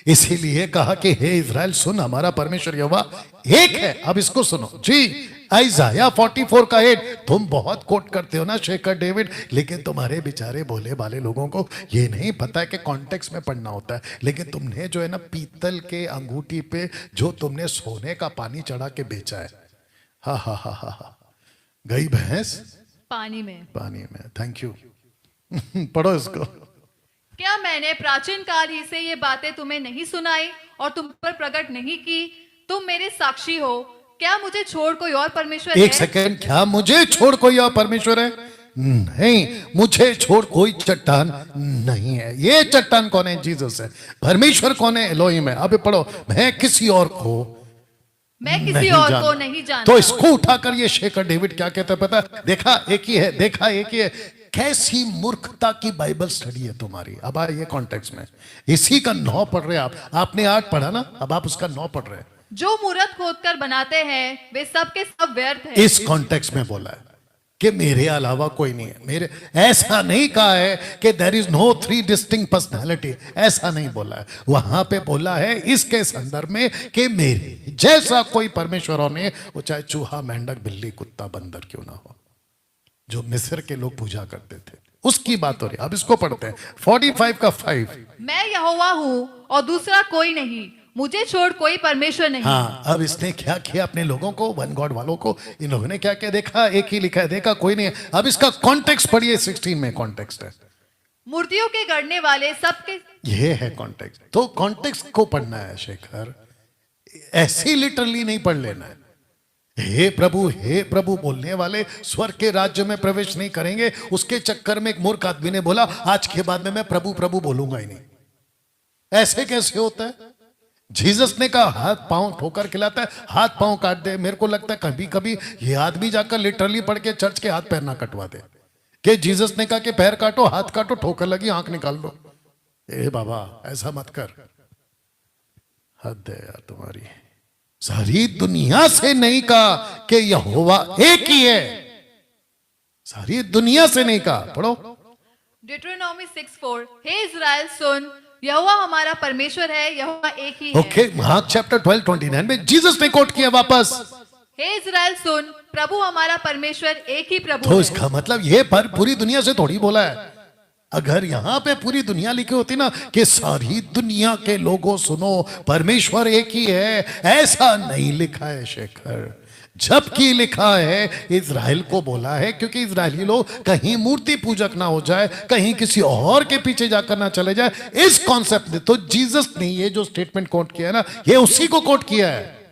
इसीलिए कहा कि हे इज़राइल सुन, हमारा परमेश्वर यहोवा एक है। अब इसको सुनो जी। आइज़ाया 44 का 8 तुम बहुत कोट करते हो ना शेखर डेविड, लेकिन तुम्हारे बेचारे भोले भाले लोगों को ये नहीं पता है कि कॉन्टेक्स्ट में पढ़ना होता है। लेकिन तुमने जो है ना पीतल के अंगूठी पे जो तुमने सोने का पानी चढ़ा के बेचा है, हा हा हा हा, गई भैंस पानी में। पानी में। Thank you. पढ़ो इसको। क्या मैंने प्राचीन काल ही से ये बातें तुम्हें नहीं सुनाई और तुम पर प्रकट नहीं की? तुम मेरे साक्षी हो। क्या मुझे छोड़ कोई और परमेश्वर है? एक सेकेंड, क्या मुझे छोड़ कोई और परमेश्वर है? नहीं, मुझे छोड़ कोई चट्टान नहीं है। ये चट्टान कौन है? जीसस है। परमेश्वर कौन है? एलोहिम है। अब पढ़ो, मैं किसी और को मैं किसी नहीं और जानता। को नहीं जानता। तो इसको उठाकर ये शेखर डेविड क्या कहता है पता है? देखा एक ही है, देखा एक ही है। कैसी मूर्खता की बाइबल स्टडी है तुम्हारी। अब आइए कॉन्टेक्स्ट में, इसी का 9 पढ़ रहे आप, आपने 8 पढ़ा ना, अब आप उसका 9 पढ़ रहे हैं। जो मूरत खोदकर बनाते हैं वे सब के सब व्यर्थ है। इस कॉन्टेक्स्ट में बोला है कि मेरे अलावा कोई नहीं है। मेरे ऐसा नहीं कहा है कि there is no 3 distinct personality, ऐसा नहीं बोला है। वहां पे बोला है इसके संदर्भ में कि मेरे जैसा कोई परमेश्वर और नहीं है, वो चाहे चूहा, मेंढक, बिल्ली, कुत्ता, बंदर क्यों ना हो, जो मिस्र के लोग पूजा करते थे, उसकी बात हो रही है। अब इसको पढ़ते हैं 45 का 5। मैं यहोवा हूँ और दूसरा कोई नहीं, मुझे छोड़ कोई परमेश्वर नहीं। हाँ, अब इसने क्या किया अपने लोगों को, वन गॉड वालों को, इन लोगों ने क्या क्या देखा, एक ही लिखा है, देखा कोई नहीं है। अब इसका कॉन्टेक्स्ट पढ़िए, 16 में कॉन्टेक्स्ट है, मूर्तियों के गढ़ने वाले सबके। ये है कॉन्टेक्स्ट। तो कॉन्टेक्स्ट को पढ़ना है शेखर, ऐसे लिटरली नहीं पढ़ लेना है। हे प्रभु बोलने वाले स्वर्ग के राज्य में प्रवेश नहीं करेंगे। उसके चक्कर में एक मूर्ख आदमी ने बोला आज के बाद में मैं प्रभु प्रभु बोलूंगा ही नहीं। ऐसे कैसे होता है? जीसस ने कहा हाथ पांव ठोकर खिलाता है, हाथ पांव काट दे। मेरे को लगता है कभी कभी ये आदमी जाकर लिटरली पढ़ के चर्च के हाथ पैर ना कटवा दे, कि जीसस ने कहा कि पैर काटो, हाथ काटो, ठोकर लगी आंख निकाल दो। ए बाबा ऐसा मत कर, हद है यार तुम्हारी। सारी दुनिया से नहीं कहा कि यहोवा एक ही है, सारी दुनिया से नहीं कहा। पढ़ो डिट्रोनॉमी 6:4। हे इज़राइल सुन, यहोवा हमारा परमेश्वर है, यहोवा एक ही है। ओके, मार्क चैप्टर 12:29 में जीसस ने कोट किया वापस, हे इज़राइल सुन, प्रभु हमारा परमेश्वर एक ही प्रभु तो है। इसका मतलब ये पर पूरी दुनिया से थोड़ी बोला है। अगर यहां पे पूरी दुनिया लिखी होती ना कि सारी दुनिया के लोगों सुनो परमेश्वर एक ही है, ऐसा नहीं लिखा है शेखर। जबकि लिखा है इज़राइल को बोला है, क्योंकि इज़राइली लोग कहीं मूर्ति पूजक ना हो जाए, कहीं किसी और के पीछे जाकर ना चले जाए, इस कॉन्सेप्ट ने। तो जीसस ने ये जो स्टेटमेंट कोट किया है ना, ये उसी को कोट किया है,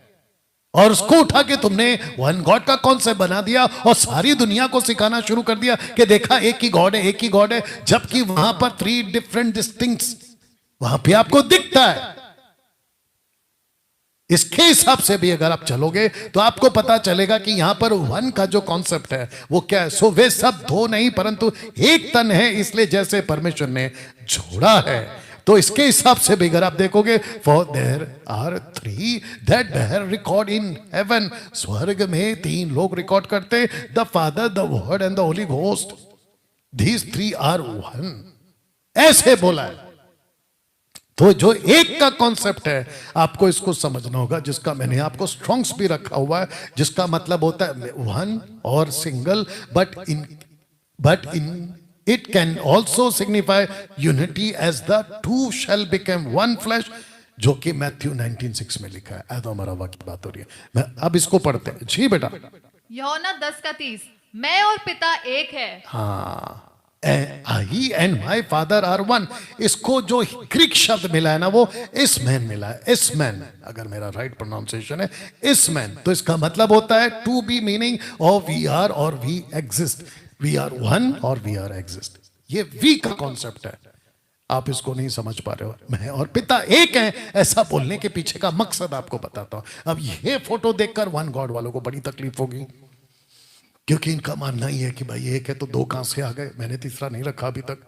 और उसको उठा के तुमने वन गॉड का कॉन्सेप्ट बना दिया और सारी दुनिया को सिखाना शुरू कर दिया कि देखा एक ही गॉड है, एक ही गॉड है। जबकि वहां पर 3 डिफरेंट डिस्टिंक्ट्स वहां पे आपको दिखता है। इसके हिसाब से भी अगर आप चलोगे तो आपको पता चलेगा कि यहां पर वन का जो कॉन्सेप्ट है वो क्या है। सो वे सब 2 नहीं परंतु एक तन है, इसलिए जैसे परमेश्वर ने जोड़ा है, तो इसके हिसाब से भी अगर आप देखोगे, for there are 3 that there record in heaven, स्वर्ग में 3 लोग रिकॉर्ड करते, the Father, the Word and the Holy Ghost, these 3 are one, ऐसे बोला है। तो जो एक का कॉन्सेप्ट है आपको इसको समझना होगा, जिसका मैंने आपको स्ट्रॉन्ग्स भी रखा हुआ है, जिसका मतलब होता है वन और single, but in it can also signify unity as the two shall become one flesh, जो कि मैथ्यू 19:6 में लिखा है। आदम और हव्वा की बात हो रही है। मैं अब इसको पढ़ते हैं जी बेटा। यूहन्ना 10:30। मैं और पिता एक है। हाँ, I and my father are one. इसको जो ग्रीक शब्द मिला है ना वो इसमैन मिला है, इसमैन, अगर मेरा राइट प्रोनाउंसिएशन है इसमैन। तो इसका मतलब होता है टू बी, मीनिंग और वी आर और we exist, we are one और वी आर एग्जिस्ट। ये वी का कॉन्सेप्ट है, आप इसको नहीं समझ पा रहे हो। मैं और पिता एक हैं, ऐसा बोलने के पीछे का मकसद आपको बताता हूं। अब ये फोटो देखकर वन गॉड वालों को बड़ी तकलीफ होगी, क्योंकि इनका मानना ही है कि भाई एक है तो 2 कहां से आ गए, मैंने तीसरा नहीं रखा अभी तक।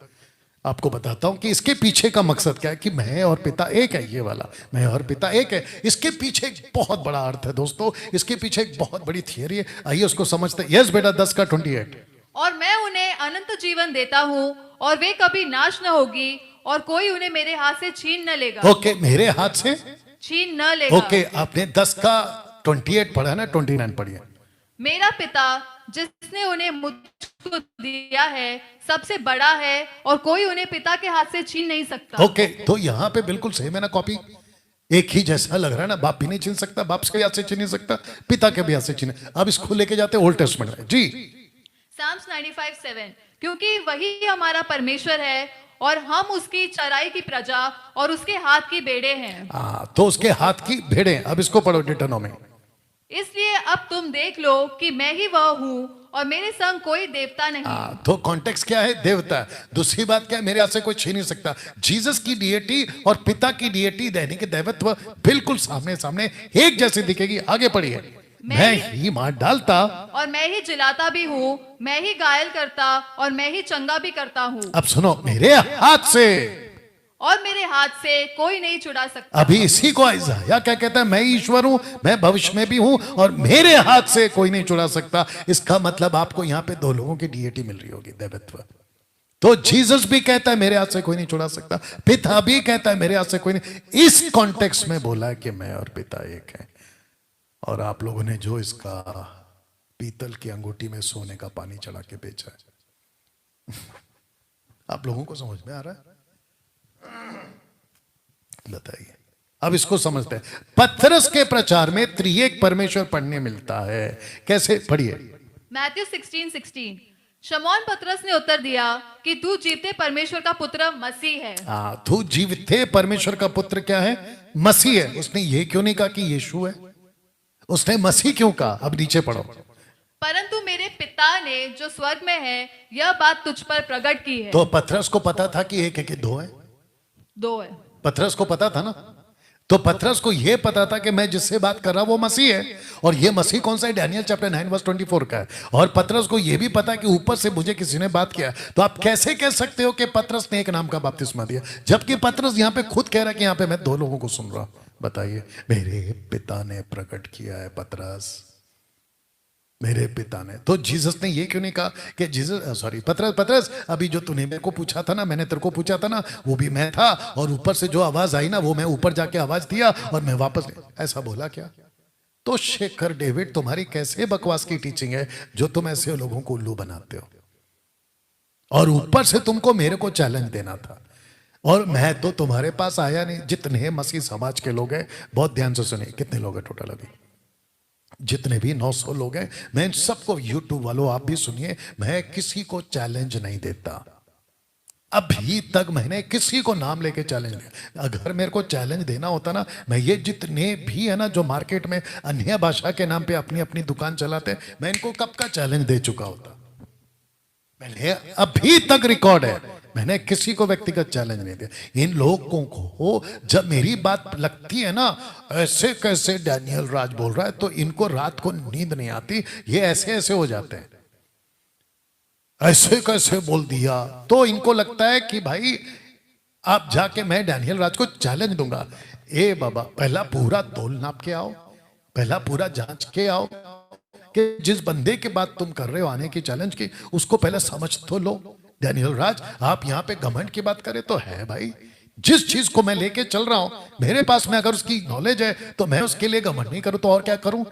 आपको बताता हूं कि इसके पीछे का मकसद क्या है, कि मैं और पिता एक है। ये वाला मैं और पिता एक है, इसके पीछे एक बहुत बड़ा अर्थ है दोस्तों, इसके पीछे एक बहुत बड़ी थियरी है। आइए उसको समझते हैं। यस बेटा 10:28। और मैं उन्हें अनंत जीवन देता हूँ और वे कभी नाश न होगी और कोई उन्हें मेरे हाथ से छीन न लेगा। ओके, मेरे हाथ से छीन न लेगा। ओके, आपने 10:28 पढ़ा ना, 29 पढ़िए। मेरा पिता जिसने उन्हें मुझको दिया है सबसे बड़ा है और कोई उन्हें पिता के हाथ से छीन नहीं सकता। ओके, तो यहाँ पे बिल्कुल सेम है ना, कॉपी एक ही जैसा लग रहा है ना। बाप भी नहीं छीन सकता, बाप के हाथ से छीन नहीं सकता, पिता के भी हाथ से छीन। अब इसको लेके जाते ओल्ड टेस्टमेंट में जी। साम्स 95:7। क्योंकि वही हमारा परमेश्वर है और हम उसकी चराई की प्रजा और उसके हाथ की भेड़ें हैं। तो उसके हाथ की भेड़ें। अब इसको पढ़ो डिटरनॉमी। इसलिए अब तुम देख लो कि मैं ही वह हूँ और मेरे संग कोई देवता नहीं। तो कॉन्टेक्स्ट क्या है? देवता। दूसरी बात क्या है? मेरे हाथ से कोई छीन नहीं सकता। जीसस की डिएटी और पिता की डिएटी, यानी कि दैवत्व, बिल्कुल सामने सामने एक जैसे दिखेगी। आगे पढ़िए। मैं ही मार डालता और मैं ही जिलाता भी हूँ, मैं ही घायल करता और मैं ही चंगा भी करता हूँ। अब सुनो, मेरे हाथ से और मेरे हाथ से कोई नहीं छुड़ा सकता। अभी इसी को या क्या कहता है? मैं ईश्वर हूं, मैं भविष्य में भी हूं और मेरे हाथ से कोई नहीं छुड़ा सकता। इसका मतलब आपको यहां पे दो लोगों की डिएटी मिल रही होगी, दैवत्व। तो जीसस भी कहता है मेरे हाथ से कोई नहीं छुड़ा सकता, पिता भी कहता है मेरे हाथ से कोई नहीं। इस कॉन्टेक्स्ट में बोला है कि मैं और पिता एक है। और आप लोगों ने जो इसका पीतल की अंगूठी में सोने का पानी चढ़ा के बेचा है, आप लोगों को समझ में आ रहा है? बताइए। अब इसको समझते हैं। पतरस के प्रचार में त्रिएक परमेश्वर पढ़ने मिलता है। कैसे? पढ़िए। मैथ्यू 16:16। शमौन पतरस ने उत्तर दिया कि तू जीवते परमेश्वर का पुत्र मसीह है। तू जीवते परमेश्वर का पुत्र क्या है? मसीह है। उसने ये क्यों नहीं कहा कि यीशु है? उसने मसीह क्यों कहा? अब नीचे पढ़ो। परंतु मेरे पिता ने जो स्वर्ग में है यह बात तुझ पर प्रकट की है। तो पतरस को पता था कि एक है कि दो है? दो है। पतरस को पता था ना। तो पतरस को यह पता था कि मैं जिससे बात कर रहा हूं वो मसीह है। और ये मसीह कौन सा है? डैनियल चैप्टर 9:24 का है। और पतरस को यह भी पता है कि ऊपर से मुझे किसी ने बात किया। तो आप कैसे कह सकते हो कि पतरस ने एक नाम का बपतिस्मा दिया, जबकि पतरस यहां पे खुद कह रहा है कि यहां पे मैं दो लोगों को सुन रहा हूं? बताइए। मेरे पिता ने प्रकट किया है पतरस, मेरे पिता ने। तो जीसस ने ये क्यों नहीं कहा कि जीसस, सॉरी पतरस, अभी जो तूने मेरे को पूछा था ना, मैंने तेरे को पूछा था ना, वो भी मैं था। और ऊपर से जो आवाज आई ना, वो मैं ऊपर जाके आवाज दिया और मैं वापस। ऐसा बोला क्या? तो शेखर डेविड, तुम्हारी कैसे बकवास की टीचिंग है जो तुम ऐसे लोगों को उल्लू बनाते हो? और ऊपर से तुमको मेरे को चैलेंज देना था। और मैं तो तुम्हारे पास आया नहीं। जितने मसीह समाज के लोग हैं, बहुत ध्यान से सुनिए, कितने लोग हैं टोटल अभी? जितने भी 900 लोग हैं, मैं इन सबको, यूट्यूब वालों आप भी सुनिए, मैं किसी को चैलेंज नहीं देता। अभी तक मैंने किसी को नाम लेके चैलेंज दिया। अगर मेरे को चैलेंज देना होता ना, मैं ये जितने भी है ना जो मार्केट में अन्य भाषा के नाम पे अपनी अपनी दुकान चलाते हैं, मैं इनको कब का चैलेंज दे चुका होता। मैंने अभी तक रिकॉर्ड है, मैंने किसी को व्यक्तिगत चैलेंज नहीं दिया। इन लोगों को जब मेरी बात लगती है ना, ऐसे कैसे डैनियल राज बोल रहा है, तो इनको रात को नींद नहीं आती। ये ऐसे ऐसे हो जाते हैं, ऐसे कैसे बोल दिया। तो इनको लगता है कि भाई आप जाके मैं डैनियल राज को चैलेंज दूंगा। ए बाबा, पहला पूरा तोल नाप के आओ, पहला पूरा जांच के आओ कि जिस बंदे के बात तुम कर रहे हो आने की चैलेंज की, उसको पहले समझ तो लो। डैनियल राज, आप यहाँ पे घमंड की बात करें तो है भाई, जिस चीज को मैं लेके चल रहा हूं मेरे पास में अगर उसकी नॉलेज है तो मैं उसके लिए घमंड नहीं करूं तो और क्या करूं?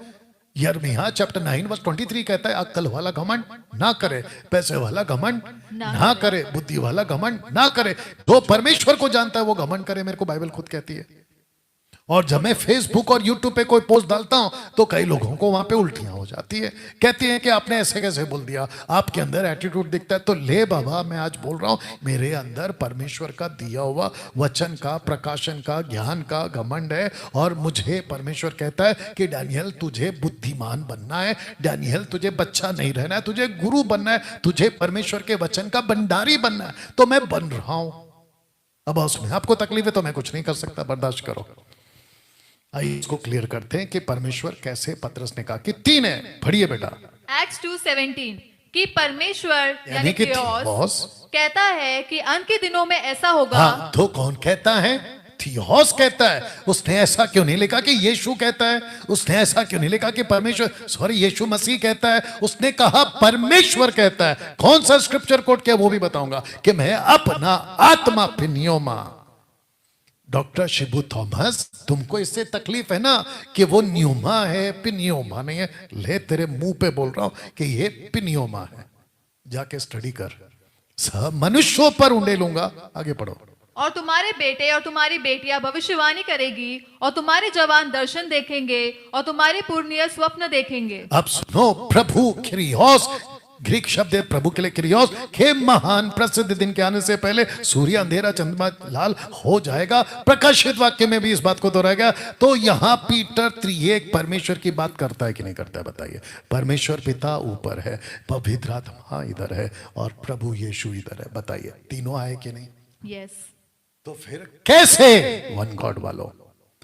यिर्मयाह चैप्टर 9:23 कहता है, अक्ल वाला घमंड ना करे, पैसे वाला घमंड ना करे, बुद्धि वाला घमंड ना करे। जो परमेश्वर को जानता है वो घमंड करे, मेरे को बाइबल खुद कहती है। और जब मैं फेसबुक और यूट्यूब पे कोई पोस्ट डालता हूं तो कई लोगों को वहां पे उल्टियां हो जाती है, कहती हैं कि आपने ऐसे कैसे बोल दिया, आपके अंदर एटीट्यूड दिखता है। तो ले बाबा, मैं आज बोल रहा हूं, मेरे अंदर परमेश्वर का दिया हुआ वचन का, प्रकाशन का, ज्ञान का घमंड है। और मुझे परमेश्वर कहता है कि डैनियल तुझे बुद्धिमान बनना है, डैनियल तुझे बच्चा नहीं रहना है, तुझे गुरु बनना है, तुझे परमेश्वर के वचन का भंडारी बनना है। तो मैं बन रहा हूं। अब उसमें आपको तकलीफ है तो मैं कुछ नहीं कर सकता, बर्दाश्त करो। आइए इसको क्लियर करते हैं कि परमेश्वर कैसे, पतरस ने कहा कि तीन है। पढ़िए बेटा। Acts 2:17 कि परमेश्वर यानी कि थियोस कहता है कि अंत के दिनों में ऐसा होगा। हाँ, तो कौन कहता है? थियोस कहता है। उसने ऐसा क्यों नहीं लिखा कि यीशु कहता है? उसने ऐसा क्यों नहीं लिखा कि परमेश्वर, सॉरी, यीशु मसीह कहता है? उसने कहा परमेश्वर कहता है। कौन सा स्क्रिप्चर कोट किया वो भी बताऊंगा कि मैं अपना आत्मा पिनियोमा। डॉक्टर शिबू थॉमस, तुमको इससे तकलीफ है ना कि वो न्यूमा है, पिनियोमा नहीं है। ले, तेरे मुंह पे बोल रहा हूं कि ये पिनियोमा है, जाके स्टडी कर। सब मनुष्यों पर उंडेलूंगा। आगे पढ़ो। और तुम्हारे बेटे और तुम्हारी बेटियां भविष्यवाणी करेगी, और तुम्हारे जवान दर्शन देखेंगे, और तुम्हारे पुरनियर स्वप्न देखेंगे। अब सुनो, प्रभु क्रियोस ग्रीक शब्द है प्रभु के लिए क्रियोस, के महान प्रसिद्ध दिन के आने से पहले सूर्य अंधेरा चंद्रमा लाल हो जाएगा। प्रकाशित वाक्य में भी इस बात को दोहराया गया। तो यहां पीटर त्रिएक परमेश्वर की बात करता है कि नहीं करता है? बताइए। परमेश्वर पिता ऊपर है, पवित्र आत्मा इधर है और प्रभु यीशु इधर है। बताइए, तीनों आए कि नहीं? यस। तो फिर कैसे वन गॉड वालों?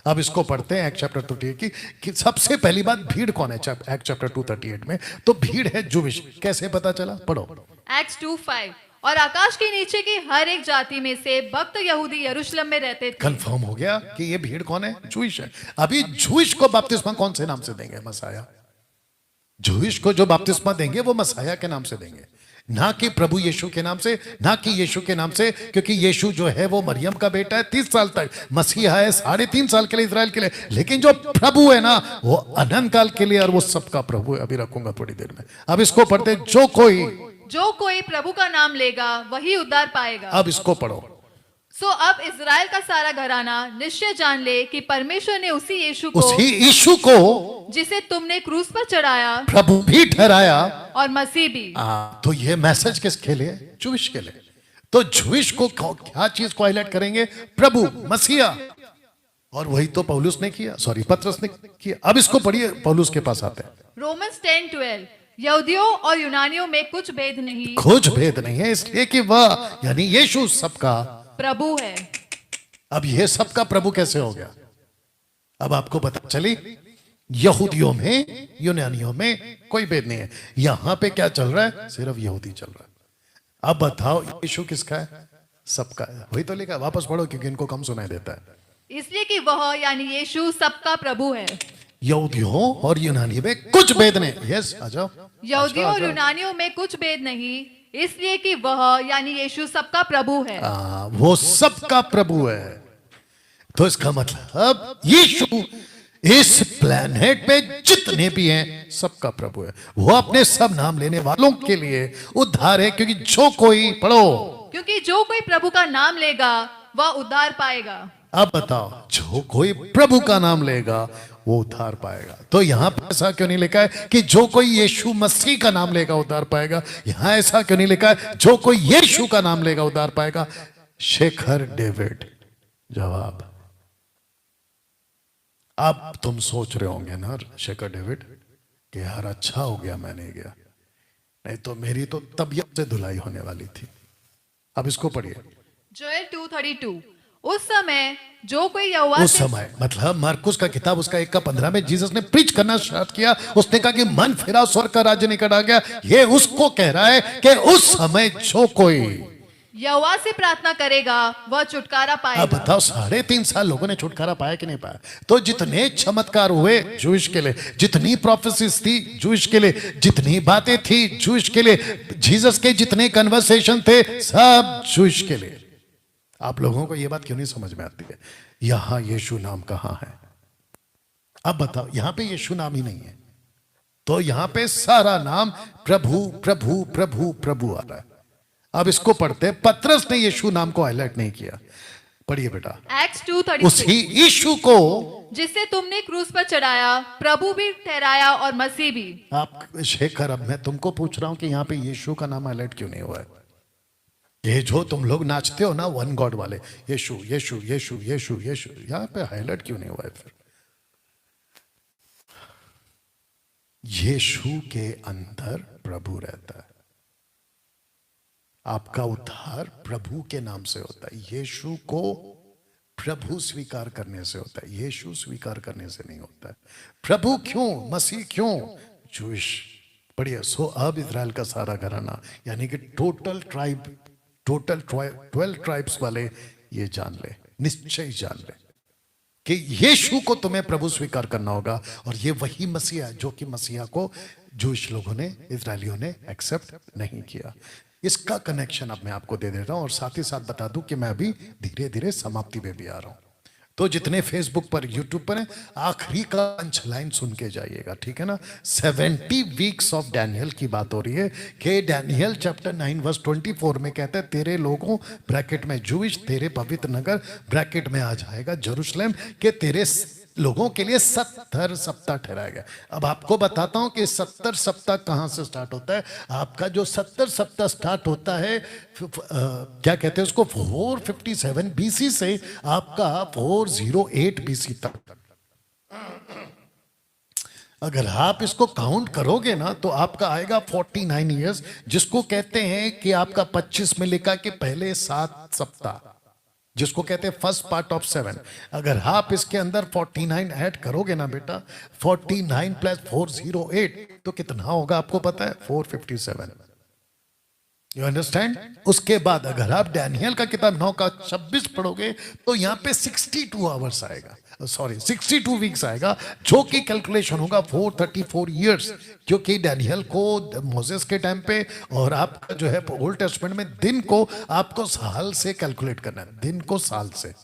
अब इसको पढ़ते हैं एक्ट चैप्टर 38 कि सबसे पहली बात भीड़ कौन है? एक्ट चैप्टर 2:38 में तो भीड़ है जूविश। कैसे पता चला? पढ़ो। एक्ट्स 2:5 और आकाश के नीचे की हर एक जाति में से भक्त यहूदी यरूशलेम में रहते थे। कंफर्म हो गया कि ये भीड़ कौन है? जूइश है। अभी जूइश को बपतिस्मा कौन से नाम से देंगे? मसाया। जूइश को जो बपतिस्मा देंगे वो मसाया के नाम से देंगे, ना कि प्रभु यीशु के नाम से, ना कि यीशु के नाम से, क्योंकि यीशु जो है वो मरियम का बेटा है 30 साल तक, मसीहा है 3.5 साल के लिए इजराइल के लिए, लेकिन जो प्रभु है ना वो अनंत काल के लिए और वो सबका प्रभु है। अभी रखूंगा थोड़ी देर में। अब इसको पढ़ते, जो कोई प्रभु का नाम लेगा वही उद्धार पाएगा। अब इसको पढ़ो। सो अब इजराइल का सारा घराना निश्चय जान ले कि परमेश्वर ने उसी यीशु को जिसे तुमने क्रूस पर चढ़ाया प्रभु भी ठहराया और मसीह भी। तो ये मैसेज किसके लिए? जूइश के लिए। तो जूइश को क्या चीज को हाईलाइट करेंगे? प्रभु, मसीहा। और वही तो पौलुस ने किया, सॉरी पतरस ने किया। अब इसको पढ़िए, पौलुस के पास आते हैं। रोमन्स 10:12 यहूदियों और यूनानियों में कुछ भेद नहीं, है, इसलिए कि वह यानी यीशु सबका प्रभु है। अब ये सबका प्रभु कैसे हो गया? अब आपको पता चली, यहूदियों में यूनानियों में कोई भेद नहीं है। यहां पे क्या चल रहा है? सिर्फ यहूदी चल रहा है। अब बताओ यीशु किसका है? सबका है। वही तो लिखा, वापस पढ़ो क्योंकि इनको कम सुनाई देता है। इसलिए कि वह यानी यीशु सबका प्रभु है। यहूदियों और यूनानी में कुछ भेद नहीं। यस, आ जाओ। यहूदियों और यूनानियों में कुछ भेद नहीं, इसलिए कि वह यानी यीशु सबका प्रभु है। वो सबका प्रभु है। तो इसका मतलब यीशु इस प्लेनेट पे जितने भी हैं सबका प्रभु है। वो अपने सब नाम लेने वालों के लिए उद्धार है, क्योंकि जो कोई प्रभु का नाम लेगा वह उद्धार पाएगा। अब बताओ, जो कोई प्रभु का नाम लेगा वो उद्धार पाएगा। तो यहां पर ऐसा क्यों नहीं लिखा है कि जो कोई यीशु मसीह का नाम लेगा उद्धार पाएगा? यहां ऐसा क्यों नहीं लिखा है जो कोई यीशु का नाम लेगा उद्धार पाएगा? शेखर डेविड जवाब। अब तुम सोच रहे होंगे ना शेखर डेविड कि यार अच्छा हो गया मैं नहीं गया, नहीं तो मेरी तो तबीयत से धुलाई होने वाली थी। अब इसको पढ़िए। जोएल 2:32 उस समय जो कोई यहोवा उस समय मतलब मरकुस का किताब उसका 1:15 में जीसस ने प्रीच करना स्टार्ट किया। उसने कहा कि मन फिरा, स्वर्ग का राज्य निकट आ गया। ये उसको कह रहा है कि उस समय जो कोई यहोवा से प्रार्थना करेगा वह छुटकारा पाएगा। अब बताओ, 3.5 साल लोगों ने छुटकारा पाया कि नहीं पाया? तो जितने चमत्कार हुए जूइश के लिए, जितनी प्रोफेसीज थी जूइश के लिए, जितनी बातें थी जूइश के लिए, जीसस के जितने कन्वर्सेशन थे सब जूइश के लिए। आप लोगों को यह बात क्यों नहीं समझ में आती है? यहां यीशु नाम कहां है? अब बताओ, यहां पे यीशु नाम ही नहीं है, तो यहां पे सारा नाम प्रभु प्रभु प्रभु प्रभु आ रहा है। अब इसको पढ़ते, पतरस ने यीशु नाम को हाईलाइट नहीं किया। पढ़िए बेटा। एक्ट्स 2:36 उसी यीशु को जिसे तुमने क्रूस पर चढ़ाया प्रभु भी ठहराया और मसीह भी। आप शेखर, अब मैं तुमको पूछ रहा हूं कि यहां पे यीशु का नाम हाईलाइट क्यों नहीं हुआ है? ये जो तुम लोग नाचते हो ना वन गॉड वाले, यीशु यीशु यीशु यीशु यीशु, यहां पे हाईलाइट क्यों नहीं हुआ है? फिर यीशु के अंदर प्रभु रहता है। आपका उद्धार प्रभु के नाम से होता है। यीशु को प्रभु स्वीकार करने से होता है, यीशु स्वीकार करने से नहीं होता है। प्रभु क्यों, मसीह क्यों? जूइश। बढ़िया। सो अब इजराइल का सारा घराना यानी कि टोटल 12 ट्राइब्स वाले ये जान ले, निश्चय जान ले कि यीशु को तुम्हें प्रभु स्वीकार करना होगा। और ये वही मसीहा है जो कि मसीहा को जूइश लोगों ने, इजरायलियों ने एक्सेप्ट नहीं किया। इसका कनेक्शन अब मैं आपको दे दे रहा हूं और साथ ही साथ बता दूं कि मैं अभी धीरे धीरे समाप्ति पे भी आ रहा हूं। तो जितने फेसबुक पर, यूट्यूब पर हैं, आखिरी का पंचलाइन सुन के जाइएगा, ठीक है ना? 70 वीक्स ऑफ डैनियल की बात हो रही है कि डैनियल चैप्टर 9 वर्स 24 में कहता है तेरे लोगों ब्रैकेट में जूइश, तेरे पवित्र नगर ब्रैकेट में आ जाएगा जेरूशलेम, के तेरे लोगों के लिए 70 सप्ताह ठहराया गया। अब आपको बताता हूं कि 70 सप्ताह कहां से स्टार्ट होता है। आपका जो 70 सप्ताह स्टार्ट होता है क्या कहते हैं उसको, 457 बीसी से आपका 408 बीसी तक। अगर आप इसको काउंट करोगे ना तो आपका आएगा 49 इयर्स, जिसको कहते हैं कि आपका 25 में लिखा कि पहले 7 सप्ताह, जिसको कहते हैं फर्स्ट पार्ट ऑफ 7। अगर आप इसके अंदर 49 ऐड करोगे ना बेटा, 49 प्लस 408 तो कितना होगा आपको पता है, 457। You understand. उसके बाद अगर आप डैनियल का किताब 9 का 26 पढ़ोगे तो यहां पे 62 आवर्स आएगा, सॉरी 62 वीक्स आएगा, जो कि कैलकुलेशन होगा 434 इयर्स, क्योंकि डैनियल को मोसेस के टाइम पे और आपका जो है ओल्ड टेस्टमेंट में दिन को आपको साल से कैलकुलेट करना है, दिन को साल से।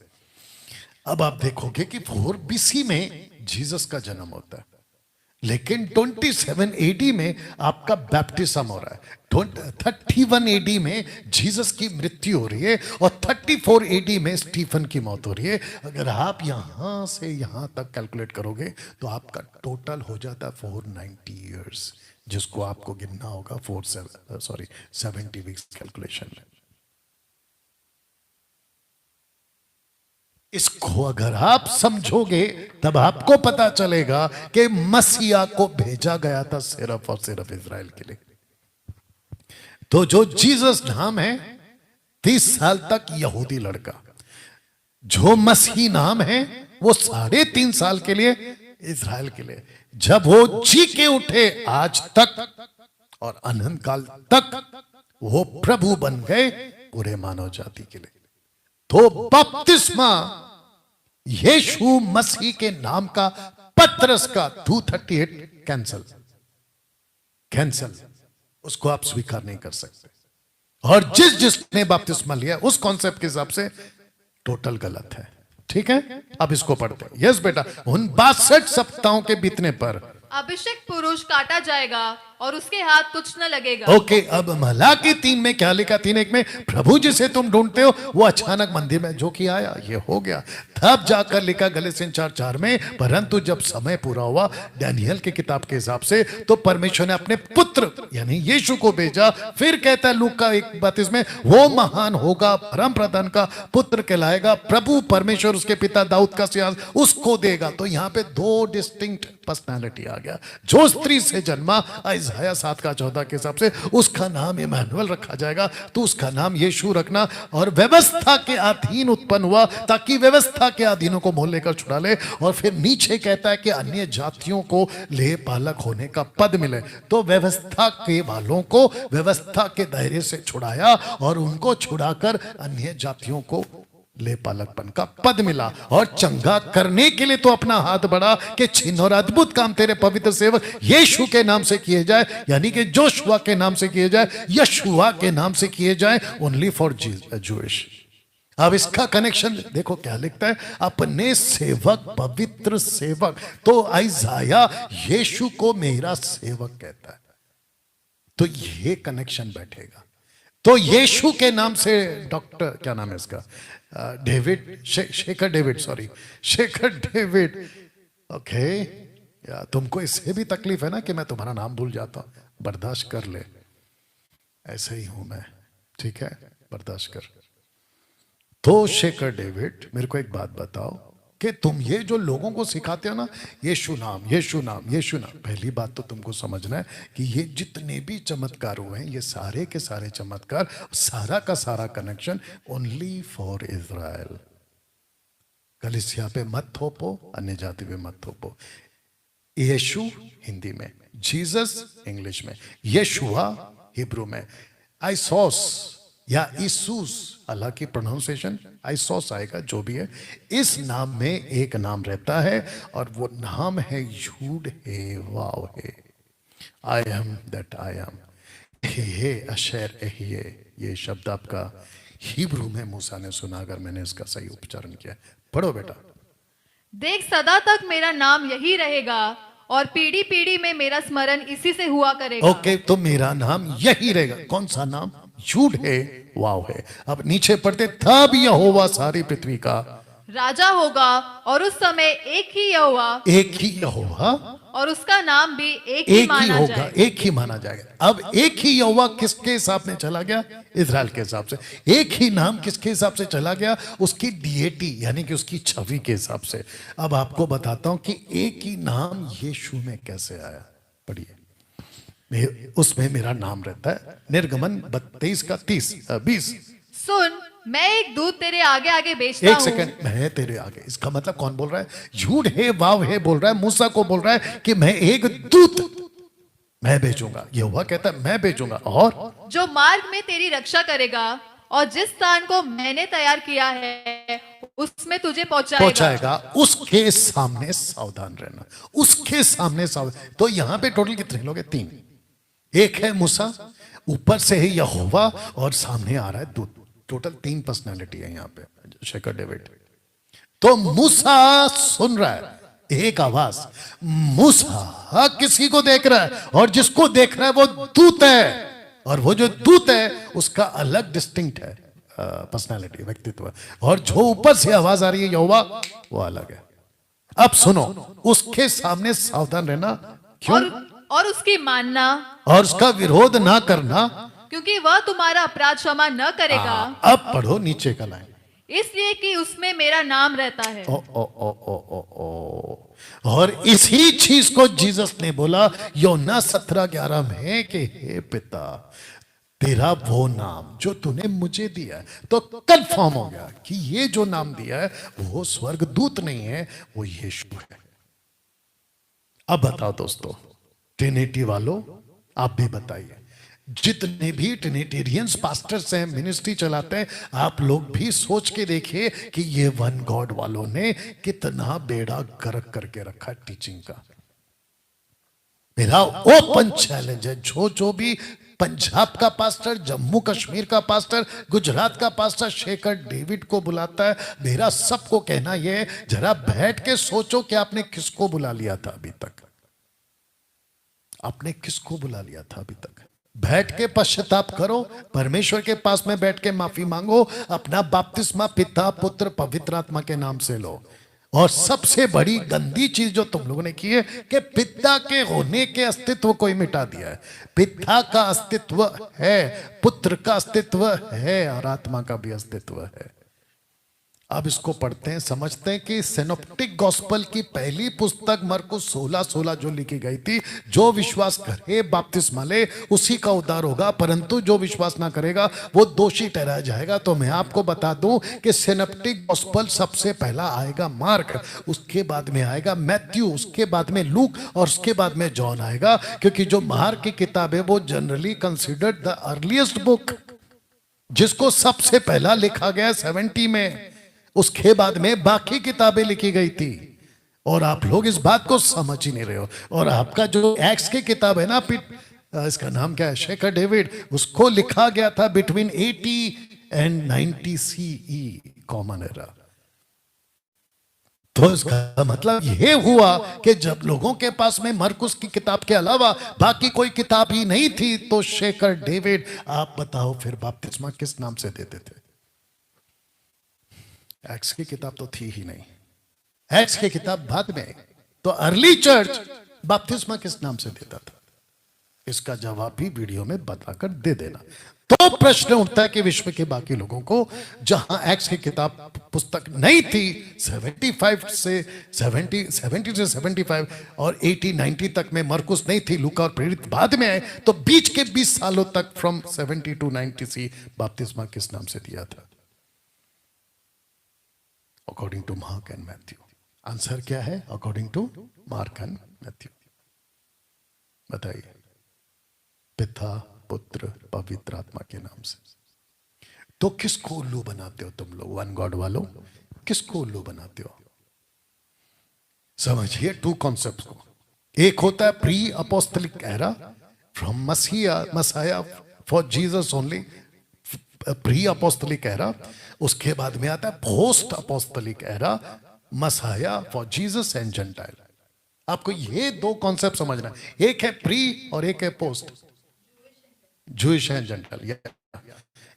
अब आप देखोगे कि 4 बीसी में जीसस का जन्म होता है, लेकिन 27 एडी में आपका बैप्टिज्म हो रहा है, 31 एडी में जीसस की मृत्यु हो रही है और 34 एडी में स्टीफन की मौत हो रही है। अगर आप यहां से यहां तक कैलकुलेट करोगे तो आपका टोटल हो जाता है 490 इयर्स, जिसको आपको गिनना होगा 70 वीक्स कैलकुलेशन में। इसको अगर आप समझोगे तब आपको पता चलेगा कि मसीहा को भेजा गया था सिर्फ और सिर्फ इजराइल के लिए। तो जो जीसस नाम है 30 साल तक यहूदी लड़का, जो मसीह नाम है वो 3.5 साल के लिए इजराइल के लिए। जब वो जी के उठे आज तक और अनंत काल तक वो प्रभु बन गए पूरे मानव जाति के लिए। तो बपतिस्मा यीशु मसीह के नाम का पत्रस का 238 कैंसल, उसको आप स्वीकार नहीं कर सकते। और जिसने बपतिस्मा लिया उस कॉन्सेप्ट के हिसाब से टोटल गलत है। ठीक है, अब इसको पढ़ते हैं। यस बेटा, उन 62 सप्ताहों के बीतने पर अभिषेक पुरुष काटा जाएगा और उसके हाथ कुछ न लगेगा। ओके, अब मलाकी 3 में क्या लिखा, 3:1 में, प्रभु जिसे तुम ढूंढते हो वो अचानक मंदिर में जो कि आया, ये हो गया। तब जाकर लिखा गलातियन 4:4 में, परंतु जब समय पूरा हुआ डैनियल की किताब के हिसाब से, तो परमेश्वर ने अपने पुत्र यानी यीशु को भेजा। फिर कहता है लूका 1:32 में, वो महान होगा, परम प्रधान का पुत्र कहलाएगा, प्रभु परमेश्वर उसके पिता दाऊद का सिंहासन उसको देगा। तो यहाँ पे 2 डिस्टिंक्ट पर्सनालिटी आ गया। जो स्त्री से जन्मा इसाया 7:14 के हिसाब से उसका नाम इमानुएल रखा जाएगा, तो उसका नाम यीशु रखना। और व्यवस्था के अधीन उत्पन्न हुआ ताकि व्यवस्था के अधीनों को मोल लेकर छुड़ा ले। और फिर नीचे कहता है कि अन्य जातियों को ले पालक होने का पद मिले। तो व्यवस्था के वालों को व्यवस्था के दायरे से छुड़ाया और उनको छुड़ाकर अन्य जातियों को ले पालकपन का पद मिला। और चंगा करने के लिए तो अपना हाथ बढ़ा कि चिन्ह और अद्भुत काम तेरे पवित्र सेवक यीशु के नाम से किए जाए, यानी कि जोशुआ के नाम से किए जाए, यशुआ के नाम से किए जाए, ओनली फॉर जूइश। अब इसका कनेक्शन देखो क्या लिखता है, अपने सेवक पवित्र सेवक। तो इसाया यीशु को मेरा सेवक कहता है, तो ये कनेक्शन बैठेगा। तो यीशु के नाम से डॉक्टर क्या नाम है इसका, डेविड, शेखर डेविड। ओके, या तुमको इससे भी तकलीफ है ना कि मैं तुम्हारा नाम भूल जाता हूं, बर्दाश्त कर ले, ऐसे ही हूं मैं, ठीक है, बर्दाश्त कर। तो शेखर डेविड, मेरे को एक बात बताओ कि तुम ये जो लोगों को सिखाते हो ना, यीशु नाम यीशु नाम यीशु नाम, पहली बात तो तुमको समझना है कि ये जितने भी चमत्कार हुए हैं, ये सारे के सारे चमत्कार, सारा का सारा कनेक्शन ओनली फॉर इज़राइल। कलीसिया पे मत थोपो, अन्य जाति पे मत थोपो। यीशु हिंदी में, जीसस इंग्लिश में, यशुआ हिब्रू में, आइसोस या इसूस, अल्लाह की प्रोनाउंसिएशन आइसोस आएगा, जो भी है। इस नाम में एक नाम रहता है और वो नाम है यूड हे वाव हे, I am that I am. हे अशर एहिये, ये शब्द आपका हिब्रू में मूसा ने सुना, अगर मैंने इसका सही उच्चारण किया। पढ़ो बेटा। देख सदा तक मेरा नाम यही रहेगा और पीढ़ी पीढ़ी में मेरा स्मरण इसी से हुआ करेगा। ओके, तो मेरा नाम यही रहेगा। कौन सा नाम? यूड है वाव है। अब नीचे पढ़ते, तब यहोवा सारी पृथ्वी का राजा होगा और उस समय एक ही यहोवा और उसका नाम भी एक एक ही ही माना होगा, जाए। एक ही माना जाएगा। अब एक ही यहोवा किसके हिसाब में चला गया? इजराइल के हिसाब से। एक ही नाम किसके हिसाब से चला गया? उसकी डीएटी यानी कि उसकी छवि के हिसाब से। अब आपको बताता हूं कि एक ही नाम यीशु में कैसे आया। पढ़िए, उसमें मेरा नाम रहता है। निर्गमन 32 का 20। सुन, मैं एक दूत तेरे आगे आगे भेजता एक हूँ। सेकंड, मैं तेरे आगे, इसका मतलब कौन बोल रहा है? झूठ है, वाव है बोल रहा है, मूसा को बोल रहा है कि मैं एक दूत मैं भेजूंगा। यहोवा कहता है मैं भेजूंगा, और जो मार्ग में तेरी रक्षा करेगा और जिस स्थान को मैंने तैयार किया है उसमें तुझे पहुंचाएगा। उसके सामने सावधान रहना, उसके सामने सावधान। तो यहां पे टोटल कितने लोग हैं? 3। एक है मूसा, ऊपर से है यहोवा, और सामने आ रहा है दूत। टोटल 3 पर्सनालिटी है यहाँ पे, शेखर डेविड। तो मूसा सुन रहा है एक आवाज। मूसा किसी को देख रहा है, और जिसको देख रहा है वो दूत है, और वो जो दूत है उसका अलग डिस्टिंक्ट है पर्सनालिटी, व्यक्तित्व। और जो ऊपर से आवाज आ रही है यहोवा, वो अलग है। अब सुनो, उसके सामने सावधान रहना। क्यों? और उसकी मानना, और उसका विरोध ना करना, क्योंकि वह तुम्हारा अपराध क्षमा न करेगा। अब पढ़ो नीचे का लाइन। इसलिए कि उसमें मेरा नाम रहता है। ओ ओ ओ ओ ओ ओ। और इसी चीज को जीसस ने बोला योना 17:11 में कि हे पिता, तेरा वो नाम जो तूने मुझे दिया है। तो कंफर्म हो गया कि ये जो नाम दिया है वो स्वर्गदूत नहीं है, वो यीशु है। अब बताओ दोस्तों, ट्रिनिटी वालों, आप भी बताइए। जितने भी ट्रिनिटेरियंस पास्टर्स हैं, मिनिस्ट्री चलाते हैं, आप लोग भी सोच के देखिए कि ये वन गॉड वालों ने कितना बेड़ा गर्क करके रखा टीचिंग का। मेरा ओपन चैलेंज है, जो भी पंजाब का पास्टर, जम्मू कश्मीर का पास्टर, गुजरात का पास्टर शेखर डेविड को बुलाता है, मेरा सबको कहना यह है, जरा बैठ के सोचो कि आपने किसको बुला लिया था अभी तक। आपने किसको बुला लिया था अभी तक? बैठ के पश्चाताप करो, परमेश्वर के पास में बैठ के माफी मांगो, अपना बपतिस्मा पिता पुत्र पवित्र आत्मा के नाम से लो। और सबसे बड़ी गंदी चीज जो तुम लोगों ने की है कि पिता के होने के अस्तित्व को ही मिटा दिया है। पिता का अस्तित्व है, पुत्र का अस्तित्व है, और आत्मा का भी अस्तित्व है। अब इसको पढ़ते हैं, समझते हैं कि सिनोप्टिक गॉस्पेल की पहली पुस्तक मरकुस 16:16 जो लिखी गई थी, जो विश्वास करे बपतिस्मा ले उसी का उद्धार होगा, परंतु जो विश्वास ना करेगा वो दोषी ठहराया जाएगा। तो मैं आपको बता दूं कि सिनोप्टिक गॉस्पेल सबसे पहला आएगा मार्क, उसके बाद में आएगा मैथ्यू, उसके बाद में लूक, और उसके बाद में जॉन आएगा। क्योंकि जो मार्क की किताब है वो generally considered the earliest book, जिसको सबसे पहला लिखा गया 70 में, उसके बाद में बाकी किताबें लिखी गई थी। और आप लोग इस बात को समझ ही नहीं रहे हो। और आपका जो एक्ट्स की किताब है ना, इसका नाम क्या है, शेखर डेविड, उसको लिखा गया था between 80 and 90 CE common era. तो इसका मतलब यह हुआ कि जब लोगों के पास में मरकुस की किताब के अलावा बाकी कोई किताब ही नहीं थी, तो शेखर डेविड, आप बताओ फिर बपतिस्मा किस नाम से देते थे? एक्ट्स की किताब तो थी ही नहीं, एक्ट्स की किताब बाद में। तो अर्ली चर्च बपतिस्मा किस नाम से देता था? इसका जवाब भी वीडियो में बताकर दे देना। तो प्रश्न उठता है कि विश्व के बाकी लोगों को, जहां एक्ट्स की किताब पुस्तक नहीं थी 70 से 75 और 80-90 तक में मरकुस नहीं थी, लूका और प्रेरित बाद में आए, तो बीच के 20 सालों तक फ्रॉम 70 to 90 बपतिस्मा किस नाम से दिया था? According to Mark and Matthew. Answer क्या है? According to Mark and Matthew. बताइए। पिता पुत्र पवित्र आत्मा के नाम से। तो किसको उल्लू बनाते हो तुम लोग वन गॉड वालों? किसको उल्लू बनाते हो? समझिए 2 कॉन्सेप्ट्स को। एक होता है pre apostolic era, from messiah for Jesus only, pre apostolic era. उसके बाद में आता है post apostolic era, messiah for Jesus and gentile. आपको ये 2 कॉन्सेप्ट समझना है, एक है प्री और एक है पोस्ट, जूइश एंड जेंटाइल।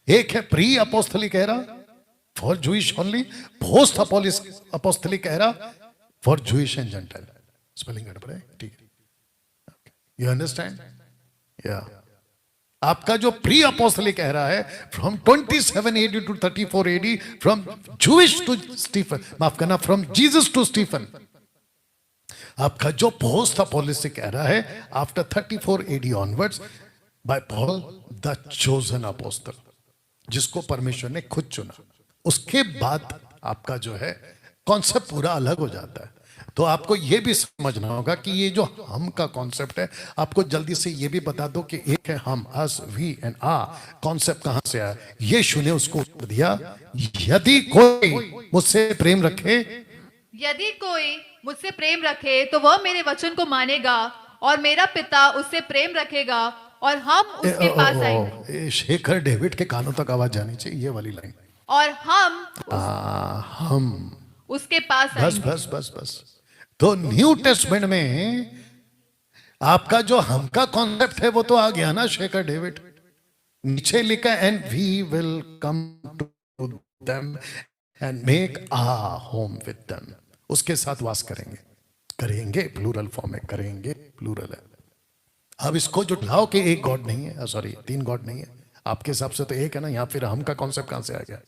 एक है pre apostolic era, for Jewish only, post apostolic era for Jewish and gentile. Spelling गड़बड़ है, ठीक है, यू अंडरस्टैंड? या आपका जो प्री अपोस्टलिक एरा है from 27 AD to 34 AD, from Jewish to Stephen, माफ करना, फ्रॉम जीसस टू स्टीफन। आपका जो पोस्ट अपोस्टलिक एरा है after 34 AD onwards by Paul the chosen apostle, जिसको परमेश्वर ने खुद चुना। उसके बाद आपका जो है कॉन्सेप्ट पूरा अलग हो जाता है। तो आपको यह भी समझना होगा कि ये जो हम का कॉन्सेप्ट है, आपको जल्दी से ये भी बता दो कि एक है हम, अस, वी एंड आ, कॉन्सेप्ट कहां से आया? यीशु ने उसको उत्तर दिया, यदि कोई मुझसे प्रेम रखे, यदि कोई मुझसे प्रेम रखे तो वह मेरे वचन को मानेगा, और मेरा पिता उससे प्रेम रखेगा और हम उसके पास आएंगे। शेखर डेविड के कानों तक आवाज जानी चाहिए ये वाली लाइन, और हम उसके पास बस आएंगे। बस बस बस। तो न्यू टेस्टमेंट में आपका जो हम का कॉन्सेप्ट है वो तो आ गया ना, शेखर डेविड। नीचे लिखा and we will come to them and make a home with them, उसके साथ वास करेंगे। करेंगे प्लूरल फॉर्म में, करेंगे प्लूरल है। अब इसको जो लाओ कि एक गॉड नहीं है, सॉरी 3 गॉड नहीं है, आपके हिसाब से तो एक है ना, यहाँ फिर हम का कॉन्सेप्ट कहां से आ गया?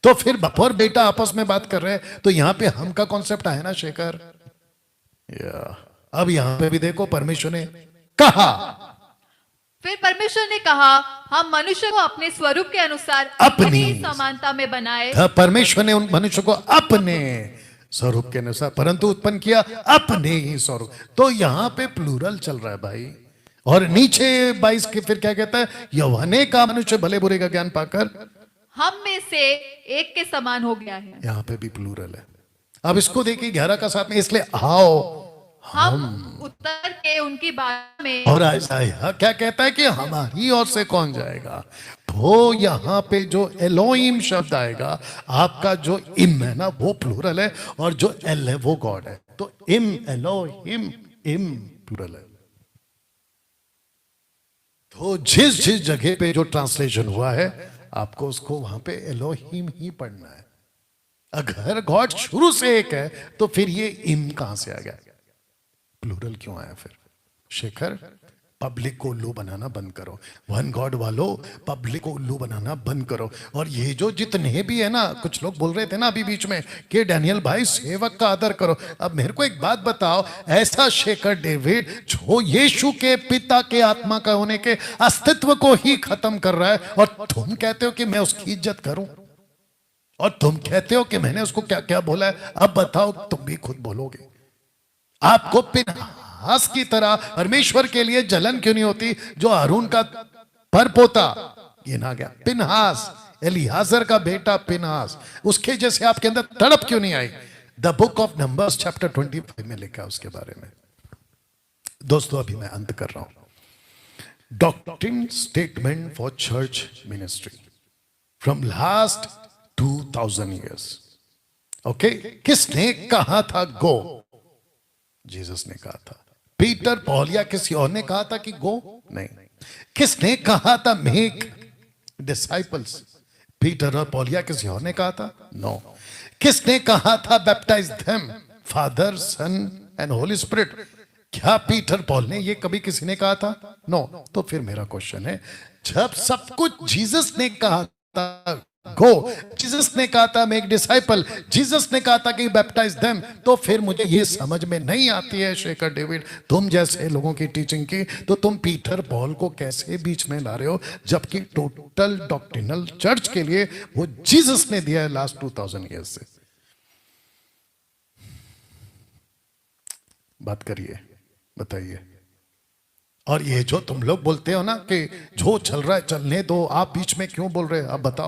तो फिर बाप और बेटा आपस में बात कर रहे हैं, तो यहां पे हम का कॉन्सेप्ट है ना शेखर। अब यहां पे भी देखो, परमेश्वर ने कहा, फिर परमेश्वर ने कहा, हम मनुष्य को अपने स्वरूप के अनुसार अपनी समानता में बनाए। परमेश्वर ने उन मनुष्य को अपने स्वरूप के अनुसार परंतु उत्पन्न किया अपने ही स्वरूप। तो यहां पे प्लूरल चल रहा है भाई। और नीचे 22 के फिर क्या कहता है? यौवने का मनुष्य भले बुरे का ज्ञान पाकर हम में से एक के समान हो गया है। यहां पे भी प्लूरल है। अब इसको देखिए 11 का साथ में, इसलिए आओ हम उतर के उनकी बात में। और आइजाया क्या कहता है कि हमारी ओर से कौन जाएगा? वो यहां पे जो एलोहिम शब्द आएगा, आपका जो इम है ना वो प्लूरल है, और जो एल है वो गॉड है। तो इम, एलोहिम, इम प्लूरल है। तो जिस जिस जगह पे जो ट्रांसलेशन हुआ है, आपको उसको वहां पे एलोहिम ही पढ़ना है। अगर गॉड शुरू से एक है तो फिर ये इम कहां से आ गया? प्लूरल क्यों आया फिर? शेखर, पब्लिक को उल्लू बनाना बंद करो। वन गॉड वालों, पब्लिक को उल्लू बनाना बंद करो। और ये जो जितने भी है ना, कुछ लोग बोल रहे थे ना अभी बीच में कि डैनियल भाई सेवक का आदर करो। अब मेरे को एक बात बताओ, ऐसा शेखर डेविड जो यीशु के पिता के आत्मा का होने के अस्तित्व को ही खत्म कर रहा है, और तुम कहते हो कि मैं उसकी इज्जत करूं, और तुम कहते हो कि मैंने उसको क्या क्या बोला है। अब बताओ, तुम भी खुद बोलोगे। आपको पिनहास की तरह परमेश्वर के लिए जलन क्यों नहीं होती? जो हारून का परपोता गिना गया, पिनहास, एलियाजर का बेटा पिनहास, उसके जैसे आपके अंदर तड़प क्यों नहीं आई? The book of numbers chapter 25 में लिखा है उसके बारे में। दोस्तों, अभी मैं अंत कर रहा हूं। Doctrine statement for church ministry from last 2000 years. Okay, किसने कहा था गो? जीसस ने कहा था। पीटर, पॉल या किसी और ने कहा था कि गो? नहीं। किसने कहा था मेक डिसाइपल्स? पीटर और पॉल या किसी और ने कहा था? नो। किसने कहा था baptize them? Father, son and holy spirit. क्या पीटर, पॉल ने ये कभी किसी ने कहा था? नो। तो फिर मेरा क्वेश्चन है, जब सब कुछ जीसस ने कहा था गो, जीसस ने कहा था मेक डिसाइपल, जीसस ने कहा था कि बैप्टाइज देम, तो फिर मुझे ये समझ में नहीं आती है शेखर डेविड, तुम जैसे लोगों की टीचिंग की, तो तुम पीटर पॉल को कैसे बीच में ला रहे हो, जबकि टोटल डॉक्ट्रिनल चर्च के लिए वो जीसस ने दिया है लास्ट 2000 ईयर्स से। बात करिए, बताइए। और ये जो तुम लोग बोलते हो ना कि जो चल रहा है चलने दो, आप बीच में क्यों बोल रहे हो? आप बताओ।